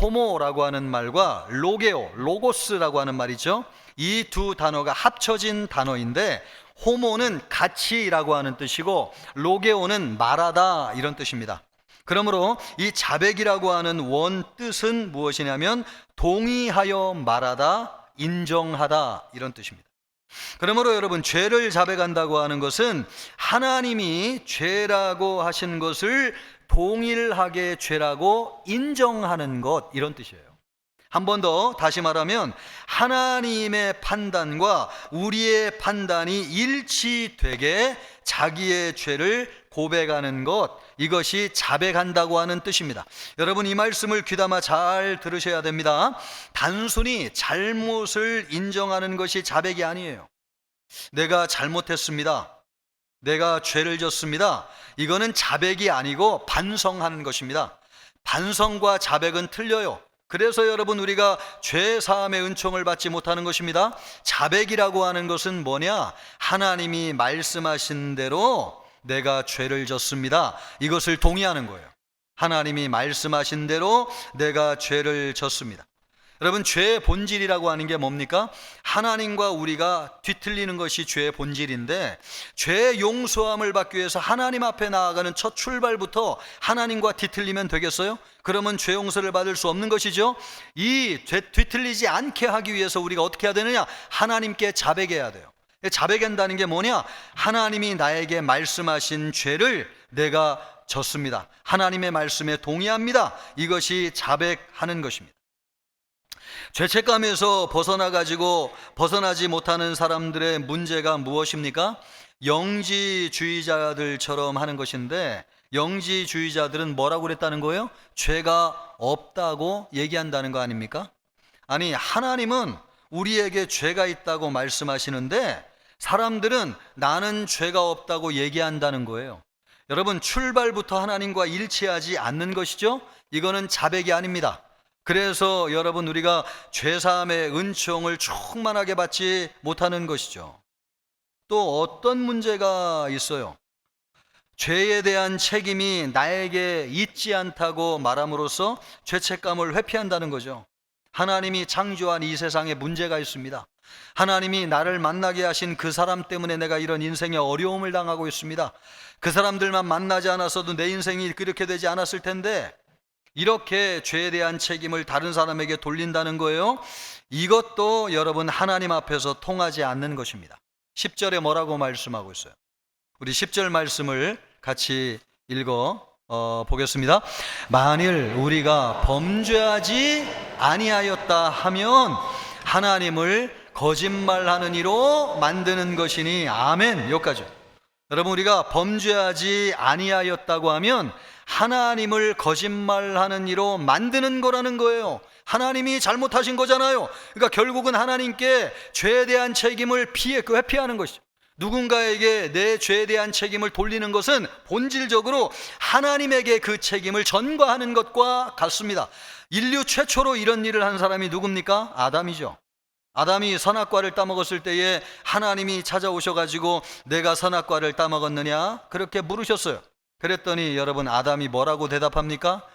호모라고 하는 말과 로게오, 로고스라고 하는 말이죠. 이 두 단어가 합쳐진 단어인데 호모는 같이라고 하는 뜻이고 로게오는 말하다 이런 뜻입니다. 그러므로 이 자백이라고 하는 원 뜻은 무엇이냐면 동의하여 말하다, 인정하다 이런 뜻입니다. 그러므로 여러분, 죄를 자백한다고 하는 것은 하나님이 죄라고 하신 것을 동일하게 죄라고 인정하는 것 이런 뜻이에요. 한 번 더 다시 말하면 하나님의 판단과 우리의 판단이 일치되게 자기의 죄를 고백하는 것, 이것이 자백한다고 하는 뜻입니다. 여러분, 이 말씀을 귀담아 잘 들으셔야 됩니다. 단순히 잘못을 인정하는 것이 자백이 아니에요. 내가 잘못했습니다, 내가 죄를 졌습니다, 이거는 자백이 아니고 반성하는 것입니다. 반성과 자백은 틀려요. 그래서 여러분, 우리가 죄 사함의 은총을 받지 못하는 것입니다. 자백이라고 하는 것은 뭐냐? 하나님이 말씀하신 대로 내가 죄를 졌습니다, 이것을 동의하는 거예요. 하나님이 말씀하신 대로 내가 죄를 졌습니다. 여러분, 죄의 본질이라고 하는 게 뭡니까? 하나님과 우리가 뒤틀리는 것이 죄의 본질인데, 죄의 용서함을 받기 위해서 하나님 앞에 나아가는 첫 출발부터 하나님과 뒤틀리면 되겠어요? 그러면 죄 용서를 받을 수 없는 것이죠. 이 뒤틀리지 않게 하기 위해서 우리가 어떻게 해야 되느냐? 하나님께 자백해야 돼요. 자백한다는 게 뭐냐? 하나님이 나에게 말씀하신 죄를 내가 졌습니다, 하나님의 말씀에 동의합니다, 이것이 자백하는 것입니다. 죄책감에서 벗어나지 못하는 사람들의 문제가 무엇입니까? 영지주의자들처럼 하는 것인데, 영지주의자들은 뭐라고 그랬다는 거예요? 죄가 없다고 얘기한다는 거 아닙니까? 아니, 하나님은 우리에게 죄가 있다고 말씀하시는데 사람들은 나는 죄가 없다고 얘기한다는 거예요. 여러분, 출발부터 하나님과 일치하지 않는 것이죠. 이거는 자백이 아닙니다. 그래서 여러분, 우리가 죄사함의 은총을 충만하게 받지 못하는 것이죠. 또 어떤 문제가 있어요? 죄에 대한 책임이 나에게 있지 않다고 말함으로써 죄책감을 회피한다는 거죠. 하나님이 창조한 이 세상에 문제가 있습니다. 하나님이 나를 만나게 하신 그 사람 때문에 내가 이런 인생의 어려움을 당하고 있습니다. 그 사람들만 만나지 않았어도 내 인생이 그렇게 되지 않았을 텐데, 이렇게 죄에 대한 책임을 다른 사람에게 돌린다는 거예요. 이것도 여러분 하나님 앞에서 통하지 않는 것입니다. 10절에 뭐라고 말씀하고 있어요? 우리 10절 말씀을 같이 읽어 보겠습니다. 만일 우리가 범죄하지 아니하였다 하면 하나님을 거짓말하는 이로 만드는 것이니. 아멘. 여기까지. 여러분, 우리가 범죄하지 아니하였다고 하면 하나님을 거짓말하는 이로 만드는 거라는 거예요. 하나님이 잘못하신 거잖아요. 그러니까 결국은 하나님께 죄에 대한 책임을 회피하는 것이죠. 누군가에게 내 죄에 대한 책임을 돌리는 것은 본질적으로 하나님에게 그 책임을 전가하는 것과 같습니다. 인류 최초로 이런 일을 한 사람이 누굽니까? 아담이죠. 아담이 선악과를 따먹었을 때에 하나님이 찾아오셔가지고 내가 선악과를 따먹었느냐? 그렇게 물으셨어요. 그랬더니 여러분, 아담이 뭐라고 대답합니까?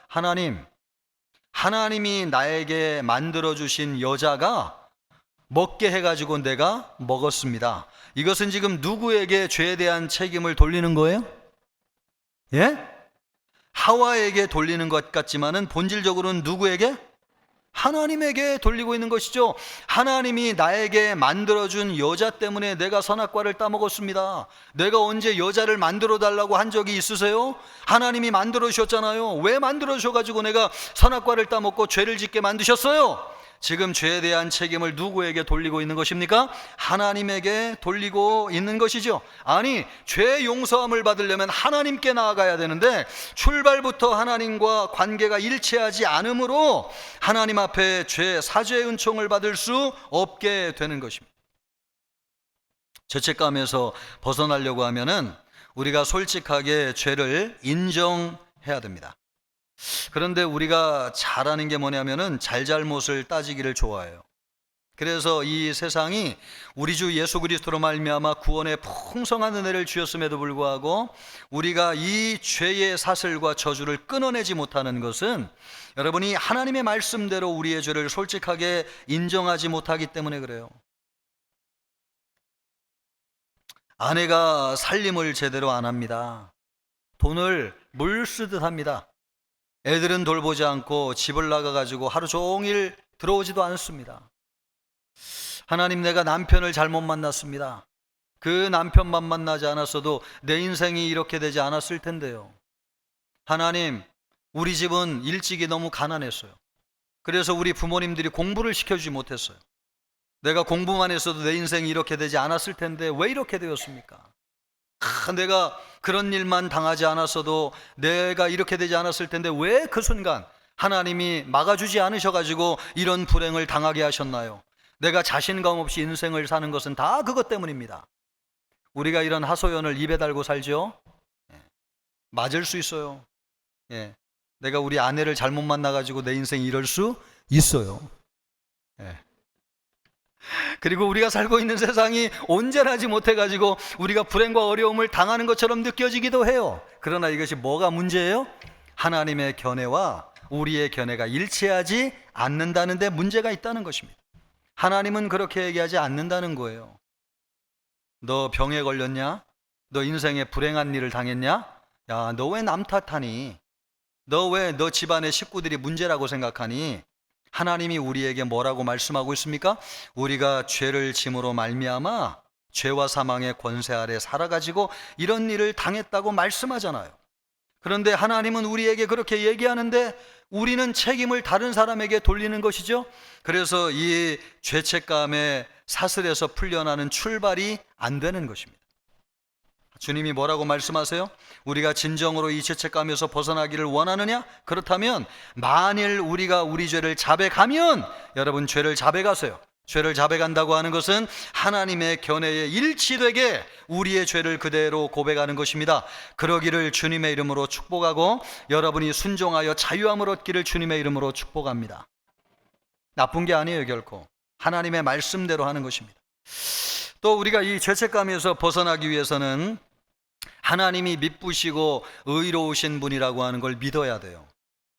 하나님이 나에게 만들어주신 여자가 먹게 해가지고 내가 먹었습니다. 이것은 지금 누구에게 죄에 대한 책임을 돌리는 거예요? 예? 하와에게 돌리는 것 같지만은 본질적으로는 누구에게? 하나님에게 돌리고 있는 것이죠. 하나님이 나에게 만들어준 여자 때문에 내가 선악과를 따먹었습니다. 내가 언제 여자를 만들어 달라고 한 적이 있으세요? 하나님이 만들어 주셨잖아요. 왜 만들어 주셔가지고 내가 선악과를 따먹고 죄를 짓게 만드셨어요? 지금 죄에 대한 책임을 누구에게 돌리고 있는 것입니까? 하나님에게 돌리고 있는 것이죠. 아니, 죄 용서함을 받으려면 하나님께 나아가야 되는데 출발부터 하나님과 관계가 일치하지 않으므로 하나님 앞에 사죄의 은총을 받을 수 없게 되는 것입니다. 죄책감에서 벗어나려고 하면은 우리가 솔직하게 죄를 인정해야 됩니다. 그런데 우리가 잘하는 게 뭐냐면은 잘잘못을 따지기를 좋아해요. 그래서 이 세상이 우리 주 예수 그리스도로 말미암아 구원의 풍성한 은혜를 주셨음에도 불구하고 우리가 이 죄의 사슬과 저주를 끊어내지 못하는 것은 여러분이 하나님의 말씀대로 우리의 죄를 솔직하게 인정하지 못하기 때문에 그래요. 아내가 살림을 제대로 안 합니다. 돈을 물 쓰듯 합니다. 애들은 돌보지 않고 집을 나가가지고 하루 종일 들어오지도 않습니다. 하나님, 내가 남편을 잘못 만났습니다. 그 남편만 만나지 않았어도 내 인생이 이렇게 되지 않았을 텐데요. 하나님, 우리 집은 일찍이 너무 가난했어요. 그래서 우리 부모님들이 공부를 시켜주지 못했어요. 내가 공부만 했어도 내 인생이 이렇게 되지 않았을 텐데 왜 이렇게 되었습니까? 내가 그런 일만 당하지 않았어도 내가 이렇게 되지 않았을 텐데 왜 그 순간 하나님이 막아주지 않으셔가지고 이런 불행을 당하게 하셨나요? 내가 자신감 없이 인생을 사는 것은 다 그것 때문입니다. 우리가 이런 하소연을 입에 달고 살죠? 맞을 수 있어요. 내가 우리 아내를 잘못 만나가지고 내 인생이 이럴 수 있어요. 그리고 우리가 살고 있는 세상이 온전하지 못해가지고 우리가 불행과 어려움을 당하는 것처럼 느껴지기도 해요. 그러나 이것이 뭐가 문제예요? 하나님의 견해와 우리의 견해가 일치하지 않는다는 데 문제가 있다는 것입니다. 하나님은 그렇게 얘기하지 않는다는 거예요. 너 병에 걸렸냐? 너 인생에 불행한 일을 당했냐? 야, 너 왜 남 탓하니? 너 왜 너 집안의 식구들이 문제라고 생각하니? 하나님이 우리에게 뭐라고 말씀하고 있습니까? 우리가 죄를 짐으로 말미암아 죄와 사망의 권세 아래 살아가지고 이런 일을 당했다고 말씀하잖아요. 그런데 하나님은 우리에게 그렇게 얘기하는데 우리는 책임을 다른 사람에게 돌리는 것이죠. 그래서 이 죄책감의 사슬에서 풀려나는 출발이 안 되는 것입니다. 주님이 뭐라고 말씀하세요? 우리가 진정으로 이 죄책감에서 벗어나기를 원하느냐? 그렇다면 만일 우리가 우리 죄를 자백하면, 여러분, 죄를 자백하세요. 죄를 자백한다고 하는 것은 하나님의 견해에 일치되게 우리의 죄를 그대로 고백하는 것입니다. 그러기를 주님의 이름으로 축복하고 여러분이 순종하여 자유함을 얻기를 주님의 이름으로 축복합니다. 나쁜 게 아니에요, 결코. 하나님의 말씀대로 하는 것입니다. 또 우리가 이 죄책감에서 벗어나기 위해서는 하나님이 미쁘시고 의로우신 분이라고 하는 걸 믿어야 돼요.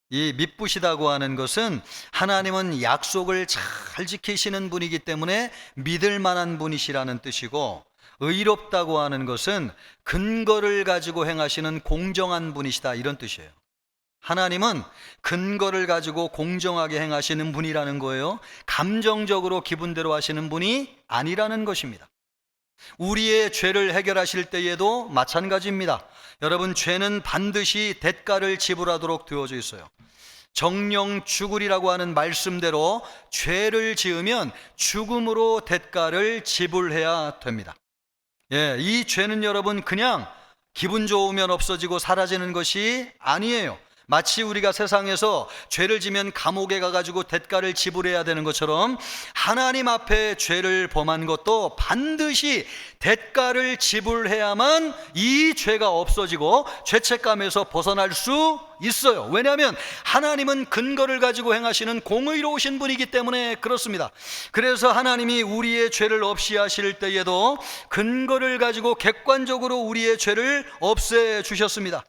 이 미쁘시다고 하는 것은 하나님은 약속을 잘 지키시는 분이기 때문에 믿을 만한 분이시라는 뜻이고, 의롭다고 하는 것은 근거를 가지고 행하시는 공정한 분이시다, 이런 뜻이에요. 하나님은 근거를 가지고 공정하게 행하시는 분이라는 거예요. 감정적으로 기분대로 하시는 분이 아니라는 것입니다. 우리의 죄를 해결하실 때에도 마찬가지입니다. 여러분, 죄는 반드시 대가를 지불하도록 되어져 있어요. 정령 죽으리라고 하는 말씀대로 죄를 지으면 죽음으로 대가를 지불해야 됩니다. 이 죄는 여러분 그냥 기분 좋으면 없어지고 사라지는 것이 아니에요. 마치 우리가 세상에서 죄를 지면 감옥에 가가지고 대가를 지불해야 되는 것처럼 하나님 앞에 죄를 범한 것도 반드시 대가를 지불해야만 이 죄가 없어지고 죄책감에서 벗어날 수 있어요. 왜냐하면 하나님은 근거를 가지고 행하시는 공의로우신 분이기 때문에 그렇습니다. 그래서 하나님이 우리의 죄를 없이 하실 때에도 근거를 가지고 객관적으로 우리의 죄를 없애주셨습니다.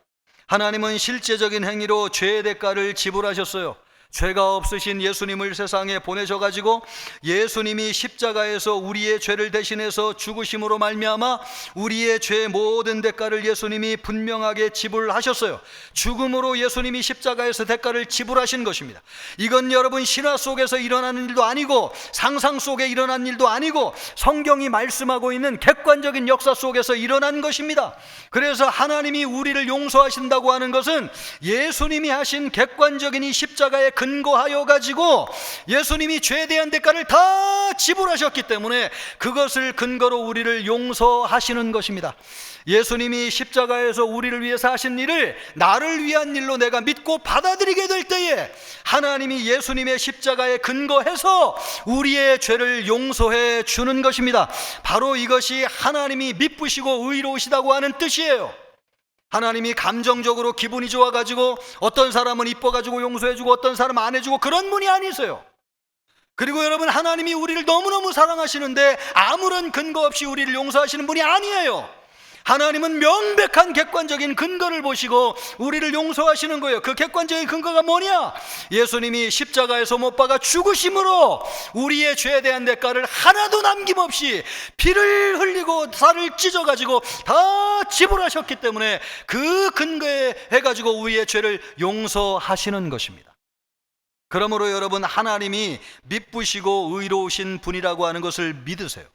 하나님은 실제적인 행위로 죄의 대가를 지불하셨어요. 죄가 없으신 예수님을 세상에 보내셔가지고 예수님이 십자가에서 우리의 죄를 대신해서 죽으심으로 말미암아 우리의 죄의 모든 대가를 예수님이 분명하게 지불하셨어요. 죽음으로 예수님이 십자가에서 대가를 지불하신 것입니다. 이건 여러분 신화 속에서 일어나는 일도 아니고 상상 속에 일어난 일도 아니고 성경이 말씀하고 있는 객관적인 역사 속에서 일어난 것입니다. 그래서 하나님이 우리를 용서하신다고 하는 것은 예수님이 하신 객관적인 이 십자가의 근거하여 가지고 예수님이 죄에 대한 대가를 다 지불하셨기 때문에 그것을 근거로 우리를 용서하시는 것입니다. 예수님이 십자가에서 우리를 위해서 하신 일을 나를 위한 일로 내가 믿고 받아들이게 될 때에 하나님이 예수님의 십자가에 근거해서 우리의 죄를 용서해 주는 것입니다. 바로 이것이 하나님이 미쁘시고 의로우시다고 하는 뜻이에요. 하나님이 감정적으로 기분이 좋아가지고 어떤 사람은 이뻐가지고 용서해주고 어떤 사람은 안 해주고 그런 분이 아니세요. 그리고 여러분, 하나님이 우리를 너무너무 사랑하시는데 아무런 근거 없이 우리를 용서하시는 분이 아니에요. 하나님은 명백한 객관적인 근거를 보시고 우리를 용서하시는 거예요. 그 객관적인 근거가 뭐냐? 예수님이 십자가에서 못 박아 죽으심으로 우리의 죄에 대한 대가를 하나도 남김없이 피를 흘리고 살을 찢어가지고 다 지불하셨기 때문에 그 근거에 해가지고 우리의 죄를 용서하시는 것입니다. 그러므로 여러분, 하나님이 미쁘시고 의로우신 분이라고 하는 것을 믿으세요.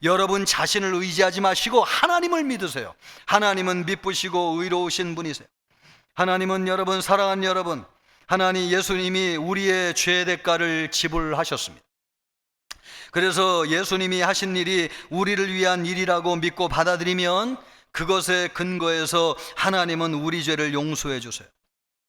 여러분 자신을 의지하지 마시고 하나님을 믿으세요. 하나님은 미쁘시고 의로우신 분이세요. 하나님은 여러분, 사랑하는 여러분, 하나님 예수님이 우리의 죄의 대가를 지불하셨습니다. 그래서 예수님이 하신 일이 우리를 위한 일이라고 믿고 받아들이면 그것에 근거해서 하나님은 우리 죄를 용서해 주세요.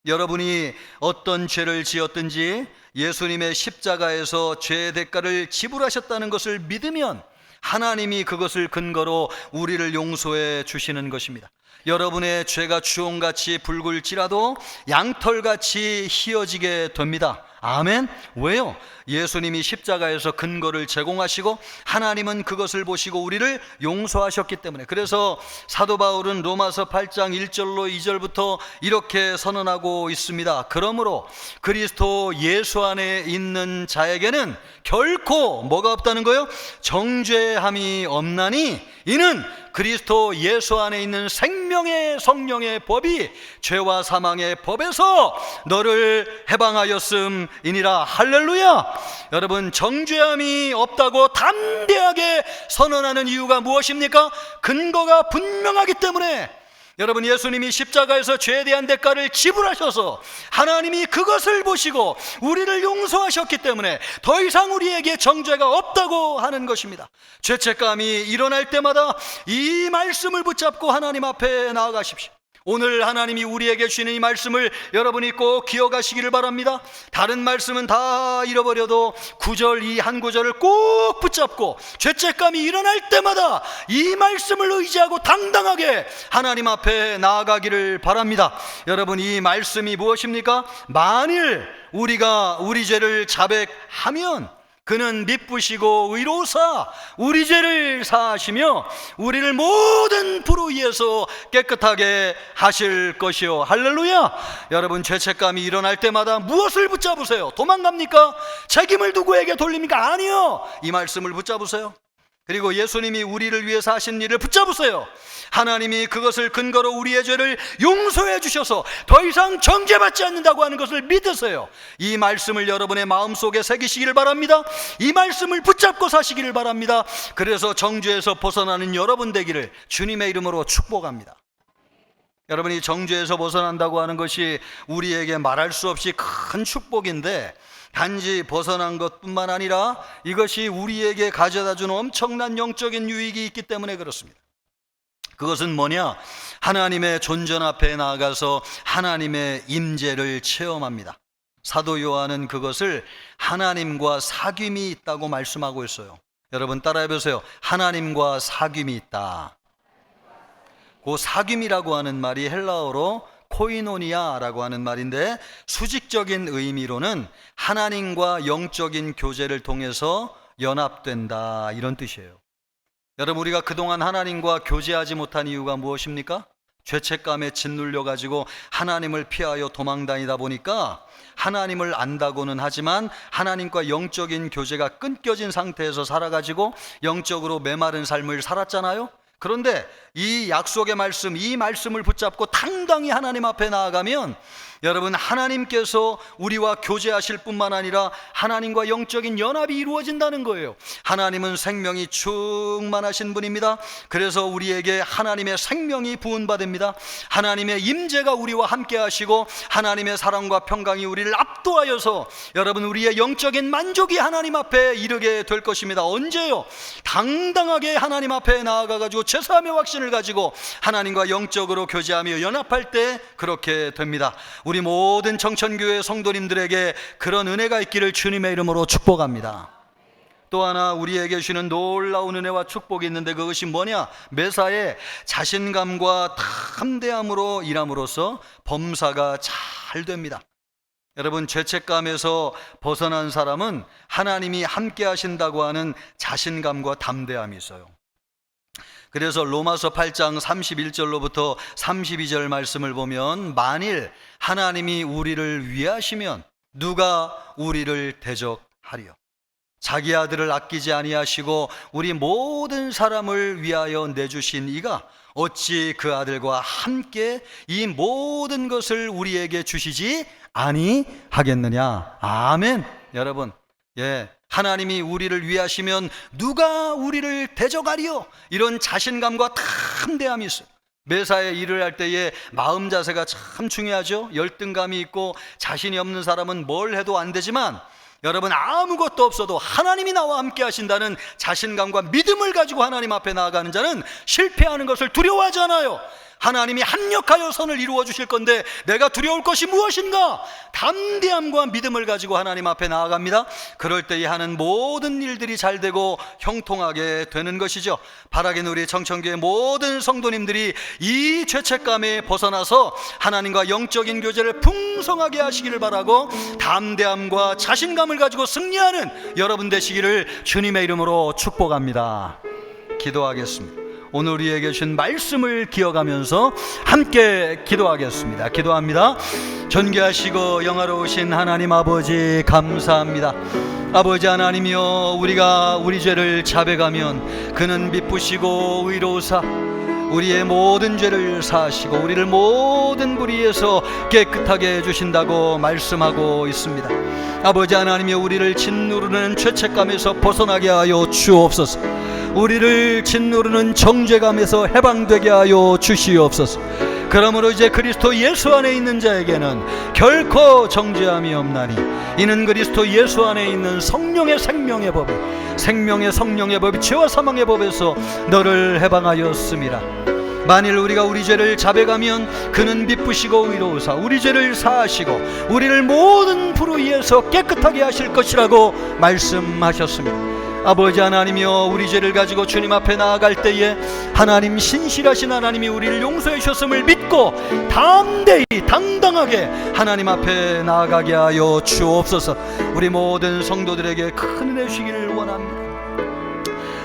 여러분이 어떤 죄를 지었든지 예수님의 십자가에서 죄의 대가를 지불하셨다는 것을 믿으면 하나님이 그것을 근거로 우리를 용서해 주시는 것입니다. 여러분의 죄가 주홍같이 붉을지라도 양털같이 희어지게 됩니다. 아멘. 왜요? 예수님이 십자가에서 근거를 제공하시고 하나님은 그것을 보시고 우리를 용서하셨기 때문에. 그래서 사도 바울은 로마서 8장 1절로 2절부터 이렇게 선언하고 있습니다. 그러므로 그리스도 예수 안에 있는 자에게는 결코 뭐가 없다는 거예요? 정죄함이 없나니 이는 그리스도 예수 안에 있는 생명의 성령의 법이 죄와 사망의 법에서 너를 해방하였음이니라. 할렐루야. 여러분, 정죄함이 없다고 담대하게 선언하는 이유가 무엇입니까? 근거가 분명하기 때문에. 여러분, 예수님이 십자가에서 죄에 대한 대가를 지불하셔서 하나님이 그것을 보시고 우리를 용서하셨기 때문에 더 이상 우리에게 정죄가 없다고 하는 것입니다. 죄책감이 일어날 때마다 이 말씀을 붙잡고 하나님 앞에 나아가십시오. 오늘 하나님이 우리에게 주시는 이 말씀을 여러분이 꼭 기억하시기를 바랍니다. 다른 말씀은 다 잃어버려도 구절, 이 한 구절을 꼭 붙잡고 죄책감이 일어날 때마다 이 말씀을 의지하고 당당하게 하나님 앞에 나아가기를 바랍니다. 여러분, 이 말씀이 무엇입니까? 만일 우리가 우리 죄를 자백하면 그는 미쁘시고 의로우사 우리 죄를 사하시며 우리를 모든 불의에서 깨끗하게 하실 것이요. 할렐루야. 여러분, 죄책감이 일어날 때마다 무엇을 붙잡으세요? 도망갑니까? 책임을 누구에게 돌립니까? 아니요. 이 말씀을 붙잡으세요. 그리고 예수님이 우리를 위해서 하신 일을 붙잡으세요. 하나님이 그것을 근거로 우리의 죄를 용서해 주셔서 더 이상 정죄받지 않는다고 하는 것을 믿으세요. 이 말씀을 여러분의 마음속에 새기시기를 바랍니다. 이 말씀을 붙잡고 사시기를 바랍니다. 그래서 정죄에서 벗어나는 여러분 되기를 주님의 이름으로 축복합니다. 여러분이 정죄에서 벗어난다고 하는 것이 우리에게 말할 수 없이 큰 축복인데, 단지 벗어난 것뿐만 아니라 이것이 우리에게 가져다주는 엄청난 영적인 유익이 있기 때문에 그렇습니다. 그것은 뭐냐? 하나님의 존전 앞에 나아가서 하나님의 임재를 체험합니다. 사도 요한은 그것을 하나님과 사귐이 있다고 말씀하고 있어요. 여러분 따라해 보세요. 하나님과 사귐이 있다. 그 사귐이라고 하는 말이 헬라어로 코이노니아라고 하는 말인데, 수직적인 의미로는 하나님과 영적인 교제를 통해서 연합된다, 이런 뜻이에요. 여러분, 우리가 그동안 하나님과 교제하지 못한 이유가 무엇입니까? 죄책감에 짓눌려 가지고 하나님을 피하여 도망다니다 보니까 하나님을 안다고는 하지만 하나님과 영적인 교제가 끊겨진 상태에서 살아가지고 영적으로 메마른 삶을 살았잖아요. 그런데 이 약속의 말씀, 이 말씀을 붙잡고 당당히 하나님 앞에 나아가면 여러분, 하나님께서 우리와 교제하실 뿐만 아니라 하나님과 영적인 연합이 이루어진다는 거예요. 하나님은 생명이 충만하신 분입니다. 그래서 우리에게 하나님의 생명이 부은받습니다. 하나님의 임재가 우리와 함께 하시고 하나님의 사랑과 평강이 우리를 압도하여서 여러분, 우리의 영적인 만족이 하나님 앞에 이르게 될 것입니다. 언제요? 당당하게 하나님 앞에 나아가가지고 죄사함의 확신을 가지고 하나님과 영적으로 교제하며 연합할 때 그렇게 됩니다. 우리 모든 청천교회 성도님들에게 그런 은혜가 있기를 주님의 이름으로 축복합니다. 또 하나 우리에게 주시는 놀라운 은혜와 축복이 있는데, 그것이 뭐냐? 매사에 자신감과 담대함으로 일함으로써 범사가 잘 됩니다. 여러분, 죄책감에서 벗어난 사람은 하나님이 함께 하신다고 하는 자신감과 담대함이 있어요. 그래서 로마서 8장 31절로부터 32절 말씀을 보면, 만일 하나님이 우리를 위하시면 누가 우리를 대적하리요? 자기 아들을 아끼지 아니하시고 우리 모든 사람을 위하여 내주신 이가 어찌 그 아들과 함께 이 모든 것을 우리에게 주시지 아니하겠느냐? 아멘. 여러분, 하나님이 우리를 위하시면 누가 우리를 대적하리요? 이런 자신감과 담대함이 있어요. 매사에 일을 할 때의 마음 자세가 참 중요하죠. 열등감이 있고 자신이 없는 사람은 뭘 해도 안 되지만, 여러분, 아무것도 없어도 하나님이 나와 함께 하신다는 자신감과 믿음을 가지고 하나님 앞에 나아가는 자는 실패하는 것을 두려워하지 않아요. 하나님이 합력하여 선을 이루어 주실 건데 내가 두려울 것이 무엇인가? 담대함과 믿음을 가지고 하나님 앞에 나아갑니다. 그럴 때에 하는 모든 일들이 잘 되고 형통하게 되는 것이죠. 바라기는 우리 청천교회 모든 성도님들이 이 죄책감에 벗어나서 하나님과 영적인 교제를 풍성하게 하시기를 바라고, 담대함과 자신감을 가지고 승리하는 여러분 되시기를 주님의 이름으로 축복합니다. 기도하겠습니다. 오늘 우리에게 주신 말씀을 기억하면서 함께 기도하겠습니다. 기도합니다. 존귀하시고 영화로우신 하나님 아버지, 감사합니다. 아버지 하나님이여, 우리가 우리 죄를 자백하면 그는 미쁘시고 의로우사 우리의 모든 죄를 사하시고 우리를 모든 불의에서 깨끗하게 해주신다고 말씀하고 있습니다. 아버지 하나님이여, 우리를 짓누르는 죄책감에서 벗어나게 하여 주옵소서. 우리를 짓누르는 정죄감에서 해방되게 하여 주시옵소서. 그러므로 이제 그리스도 예수 안에 있는 자에게는 결코 정죄함이 없나니, 이는 그리스도 예수 안에 있는 성령의 생명의 법이, 생명의 성령의 법이 죄와 사망의 법에서 너를 해방하였습니다. 만일 우리가 우리 죄를 자백하면 그는 미쁘시고 의로우사 우리 죄를 사하시고 우리를 모든 불의에서 깨끗하게 하실 것이라고 말씀하셨습니다. 아버지 하나님이여, 우리 죄를 가지고 주님 앞에 나아갈 때에 하나님, 신실하신 하나님이 우리를 용서해 주셨음을 믿고 담대히 당당하게 하나님 앞에 나아가게 하여 주옵소서. 우리 모든 성도들에게 큰 은혜 주시기를 원합니다.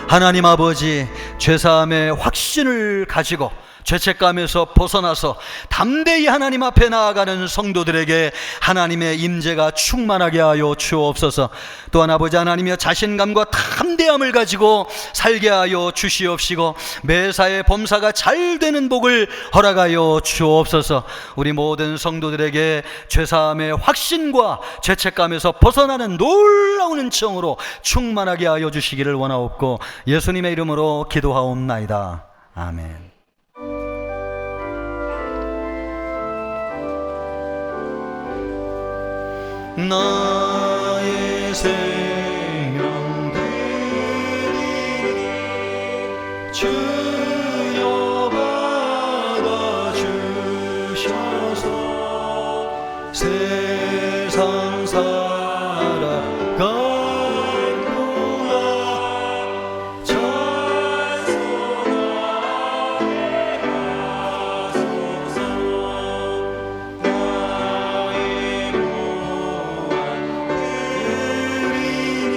하나님 아버지, 죄사함의 확신을 가지고 죄책감에서 벗어나서 담대히 하나님 앞에 나아가는 성도들에게 하나님의 임재가 충만하게 하여 주옵소서. 또한 아버지 하나님이여, 자신감과 담대함을 가지고 살게 하여 주시옵시고 매사에 범사가 잘 되는 복을 허락하여 주옵소서. 우리 모든 성도들에게 죄사함의 확신과 죄책감에서 벗어나는 놀라운 은총으로 충만하게 하여 주시기를 원하옵고 예수님의 이름으로 기도하옵나이다. 아멘. 나의 생명 되리 주여 받아주셔서 세상 살아갈 동안 찬송하게 하소서. 나의 무한 드리니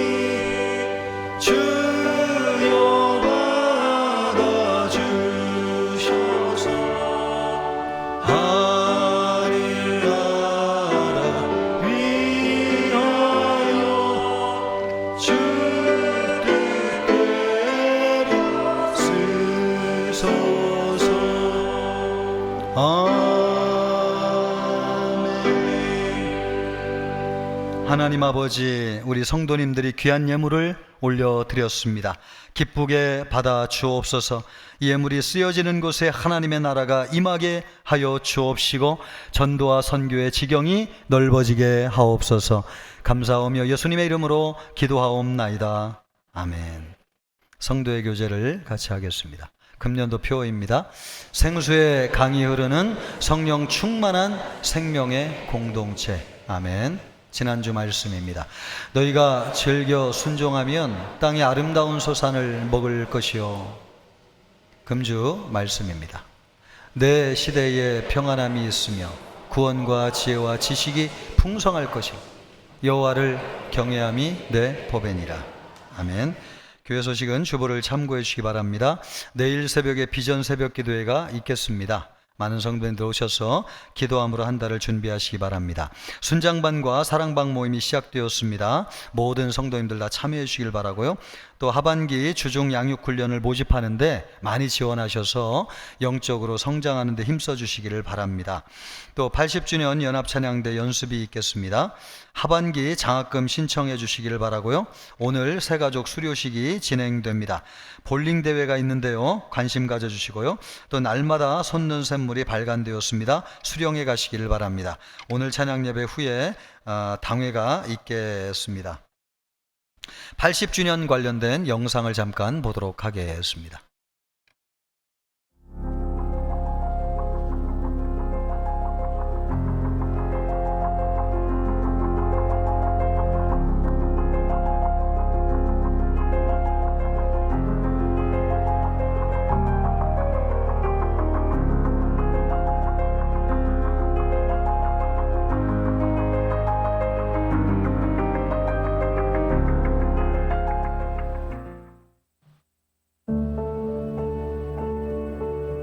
주여 받아주셔서 하늘 나라 위하여 주 뜻대로 쓰소서. 아멘. 하나님 아버지, 우리 성도님들이 귀한 예물을 올려드렸습니다. 기쁘게 받아 주옵소서. 이 예물이 쓰여지는 곳에 하나님의 나라가 임하게 하여 주옵시고 전도와 선교의 지경이 넓어지게 하옵소서. 감사하며 예수님의 이름으로 기도하옵나이다. 아멘. 성도의 교제를 같이 하겠습니다. 금년도 표어입니다. 생수의 강이 흐르는 성령 충만한 생명의 공동체. 아멘. 지난주 말씀입니다. 너희가 즐겨 순종하면 땅의 아름다운 소산을 먹을 것이요. 금주 말씀입니다. 내 시대에 평안함이 있으며 구원과 지혜와 지식이 풍성할 것이요 여호와를 경외함이 내 법이니라. 아멘. 교회 소식은 주보를 참고해 주시기 바랍니다. 내일 새벽에 비전 새벽 기도회가 있겠습니다. 많은 성도님들 오셔서 기도함으로 한 달을 준비하시기 바랍니다. 순장반과 사랑방 모임이 시작되었습니다. 모든 성도님들 다 참여해 주시길 바라고요. 또 하반기 주중 양육 훈련을 모집하는데 많이 지원하셔서 영적으로 성장하는 데 힘써 주시기를 바랍니다. 또 80주년 연합찬양대 연습이 있겠습니다. 하반기 장학금 신청해 주시기를 바라고요. 오늘 새가족 수료식이 진행됩니다. 볼링 대회가 있는데요, 관심 가져주시고요. 또 날마다 솟는 샘물이 발간되었습니다. 수령해 가시기를 바랍니다. 오늘 찬양 예배 후에 당회가 있겠습니다. 80주년 관련된 영상을 잠깐 보도록 하겠습니다.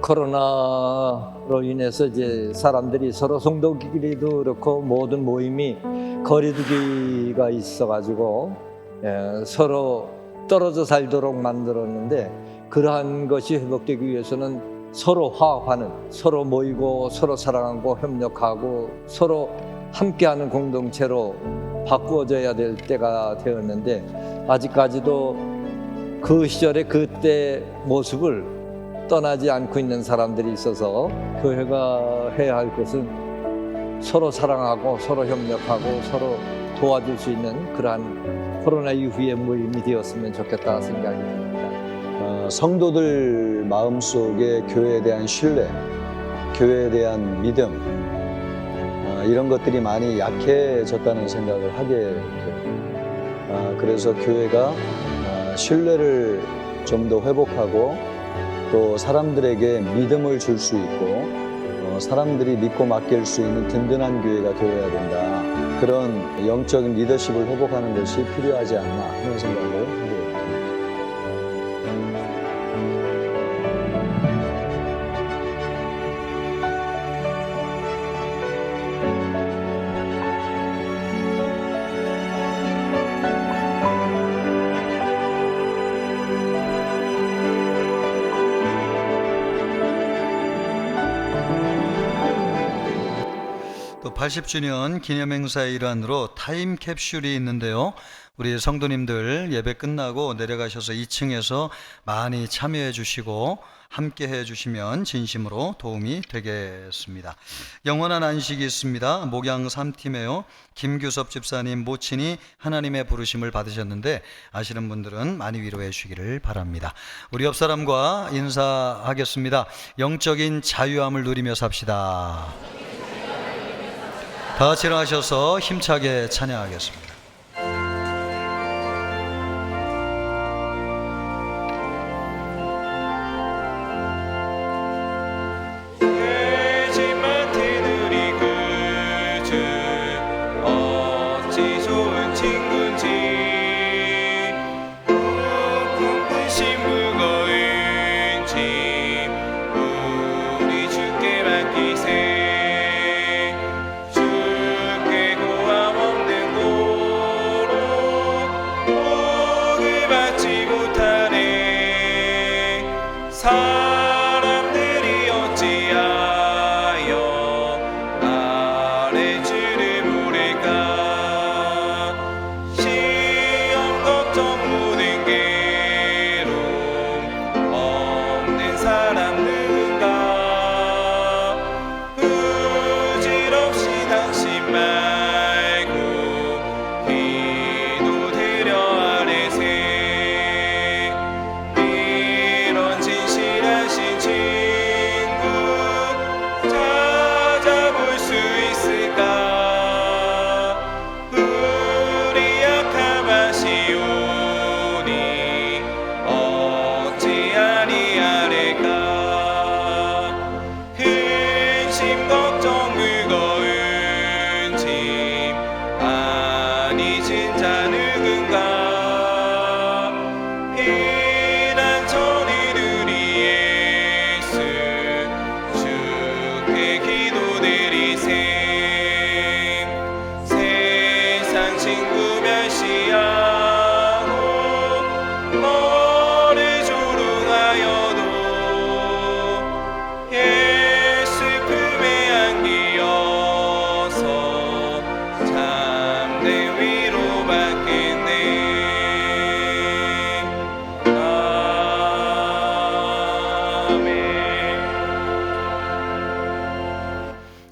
코로나로 인해서 이제 사람들이 서로 성도끼리도 그렇고 모든 모임이 거리두기가 있어가지고 서로 떨어져 살도록 만들었는데, 그러한 것이 회복되기 위해서는 서로 화합하는, 서로 모이고 서로 사랑하고 협력하고 서로 함께하는 공동체로 바꾸어져야 될 때가 되었는데, 아직까지도 그 시절의 그때 모습을 떠나지 않고 있는 사람들이 있어서 교회가 해야 할 것은 서로 사랑하고 서로 협력하고 서로 도와줄 수 있는 그러한 코로나 이후의 모임이 되었으면 좋겠다 생각이 듭니다. 성도들 마음속에 교회에 대한 신뢰, 교회에 대한 믿음, 이런 것들이 많이 약해졌다는 생각을 하게 돼요. 그래서 교회가 신뢰를 좀 더 회복하고 또 사람들에게 믿음을 줄 수 있고 사람들이 믿고 맡길 수 있는 든든한 교회가 되어야 된다. 그런 영적인 리더십을 회복하는 것이 필요하지 않나 하는 생각을 하게 됩니다. 80주년 기념행사의 일환으로 타임캡슐이 있는데요. 우리 성도님들 예배 끝나고 내려가셔서 2층에서 많이 참여해 주시고 함께 해 주시면 진심으로 도움이 되겠습니다. 영원한 안식이 있습니다. 목양 3팀에요. 김규섭 집사님 모친이 하나님의 부르심을 받으셨는데 아시는 분들은 많이 위로해 주시기를 바랍니다. 우리 옆 사람과 인사하겠습니다. 영적인 자유함을 누리며 삽시다. 다 같이 일어나셔서 힘차게 찬양하겠습니다. 사람들이 어찌하여 나를 주를 부를까. 시험 걱정 모든 괴로움 없는 사람 누군가. 부질없이 당신 말고 기도드려 아래세.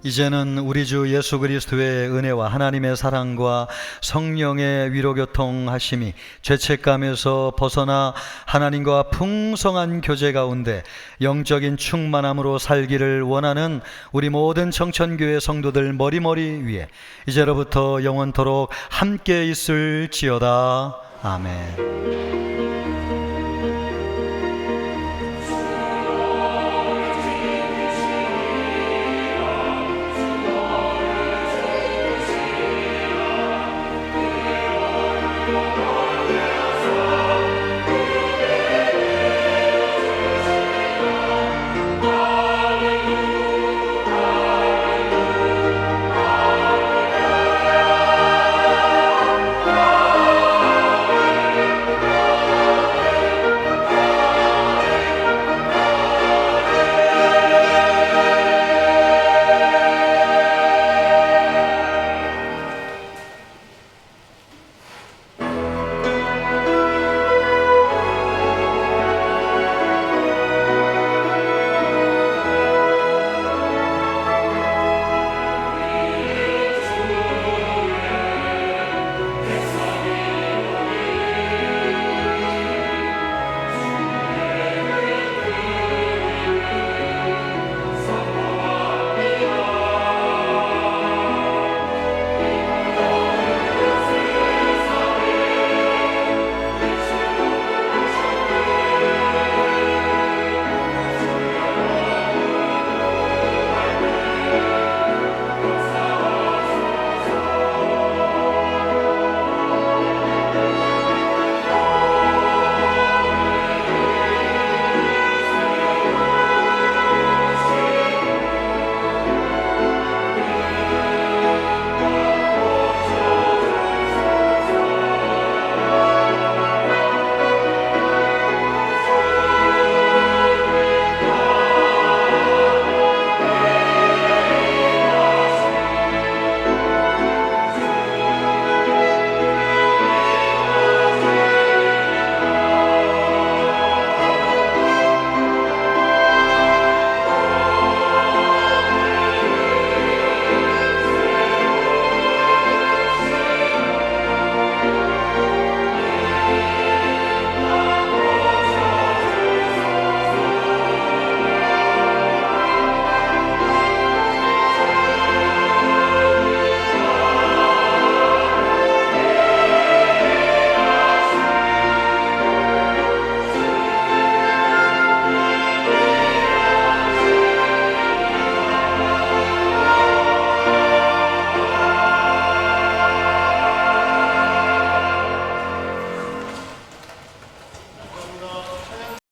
이제는 우리 주 예수 그리스도의 은혜와 하나님의 사랑과 성령의 위로교통하심이 죄책감에서 벗어나 하나님과 풍성한 교제 가운데 영적인 충만함으로 살기를 원하는 우리 모든 청천교회 성도들 머리머리 위에 이제로부터 영원토록 함께 있을지어다. 아멘.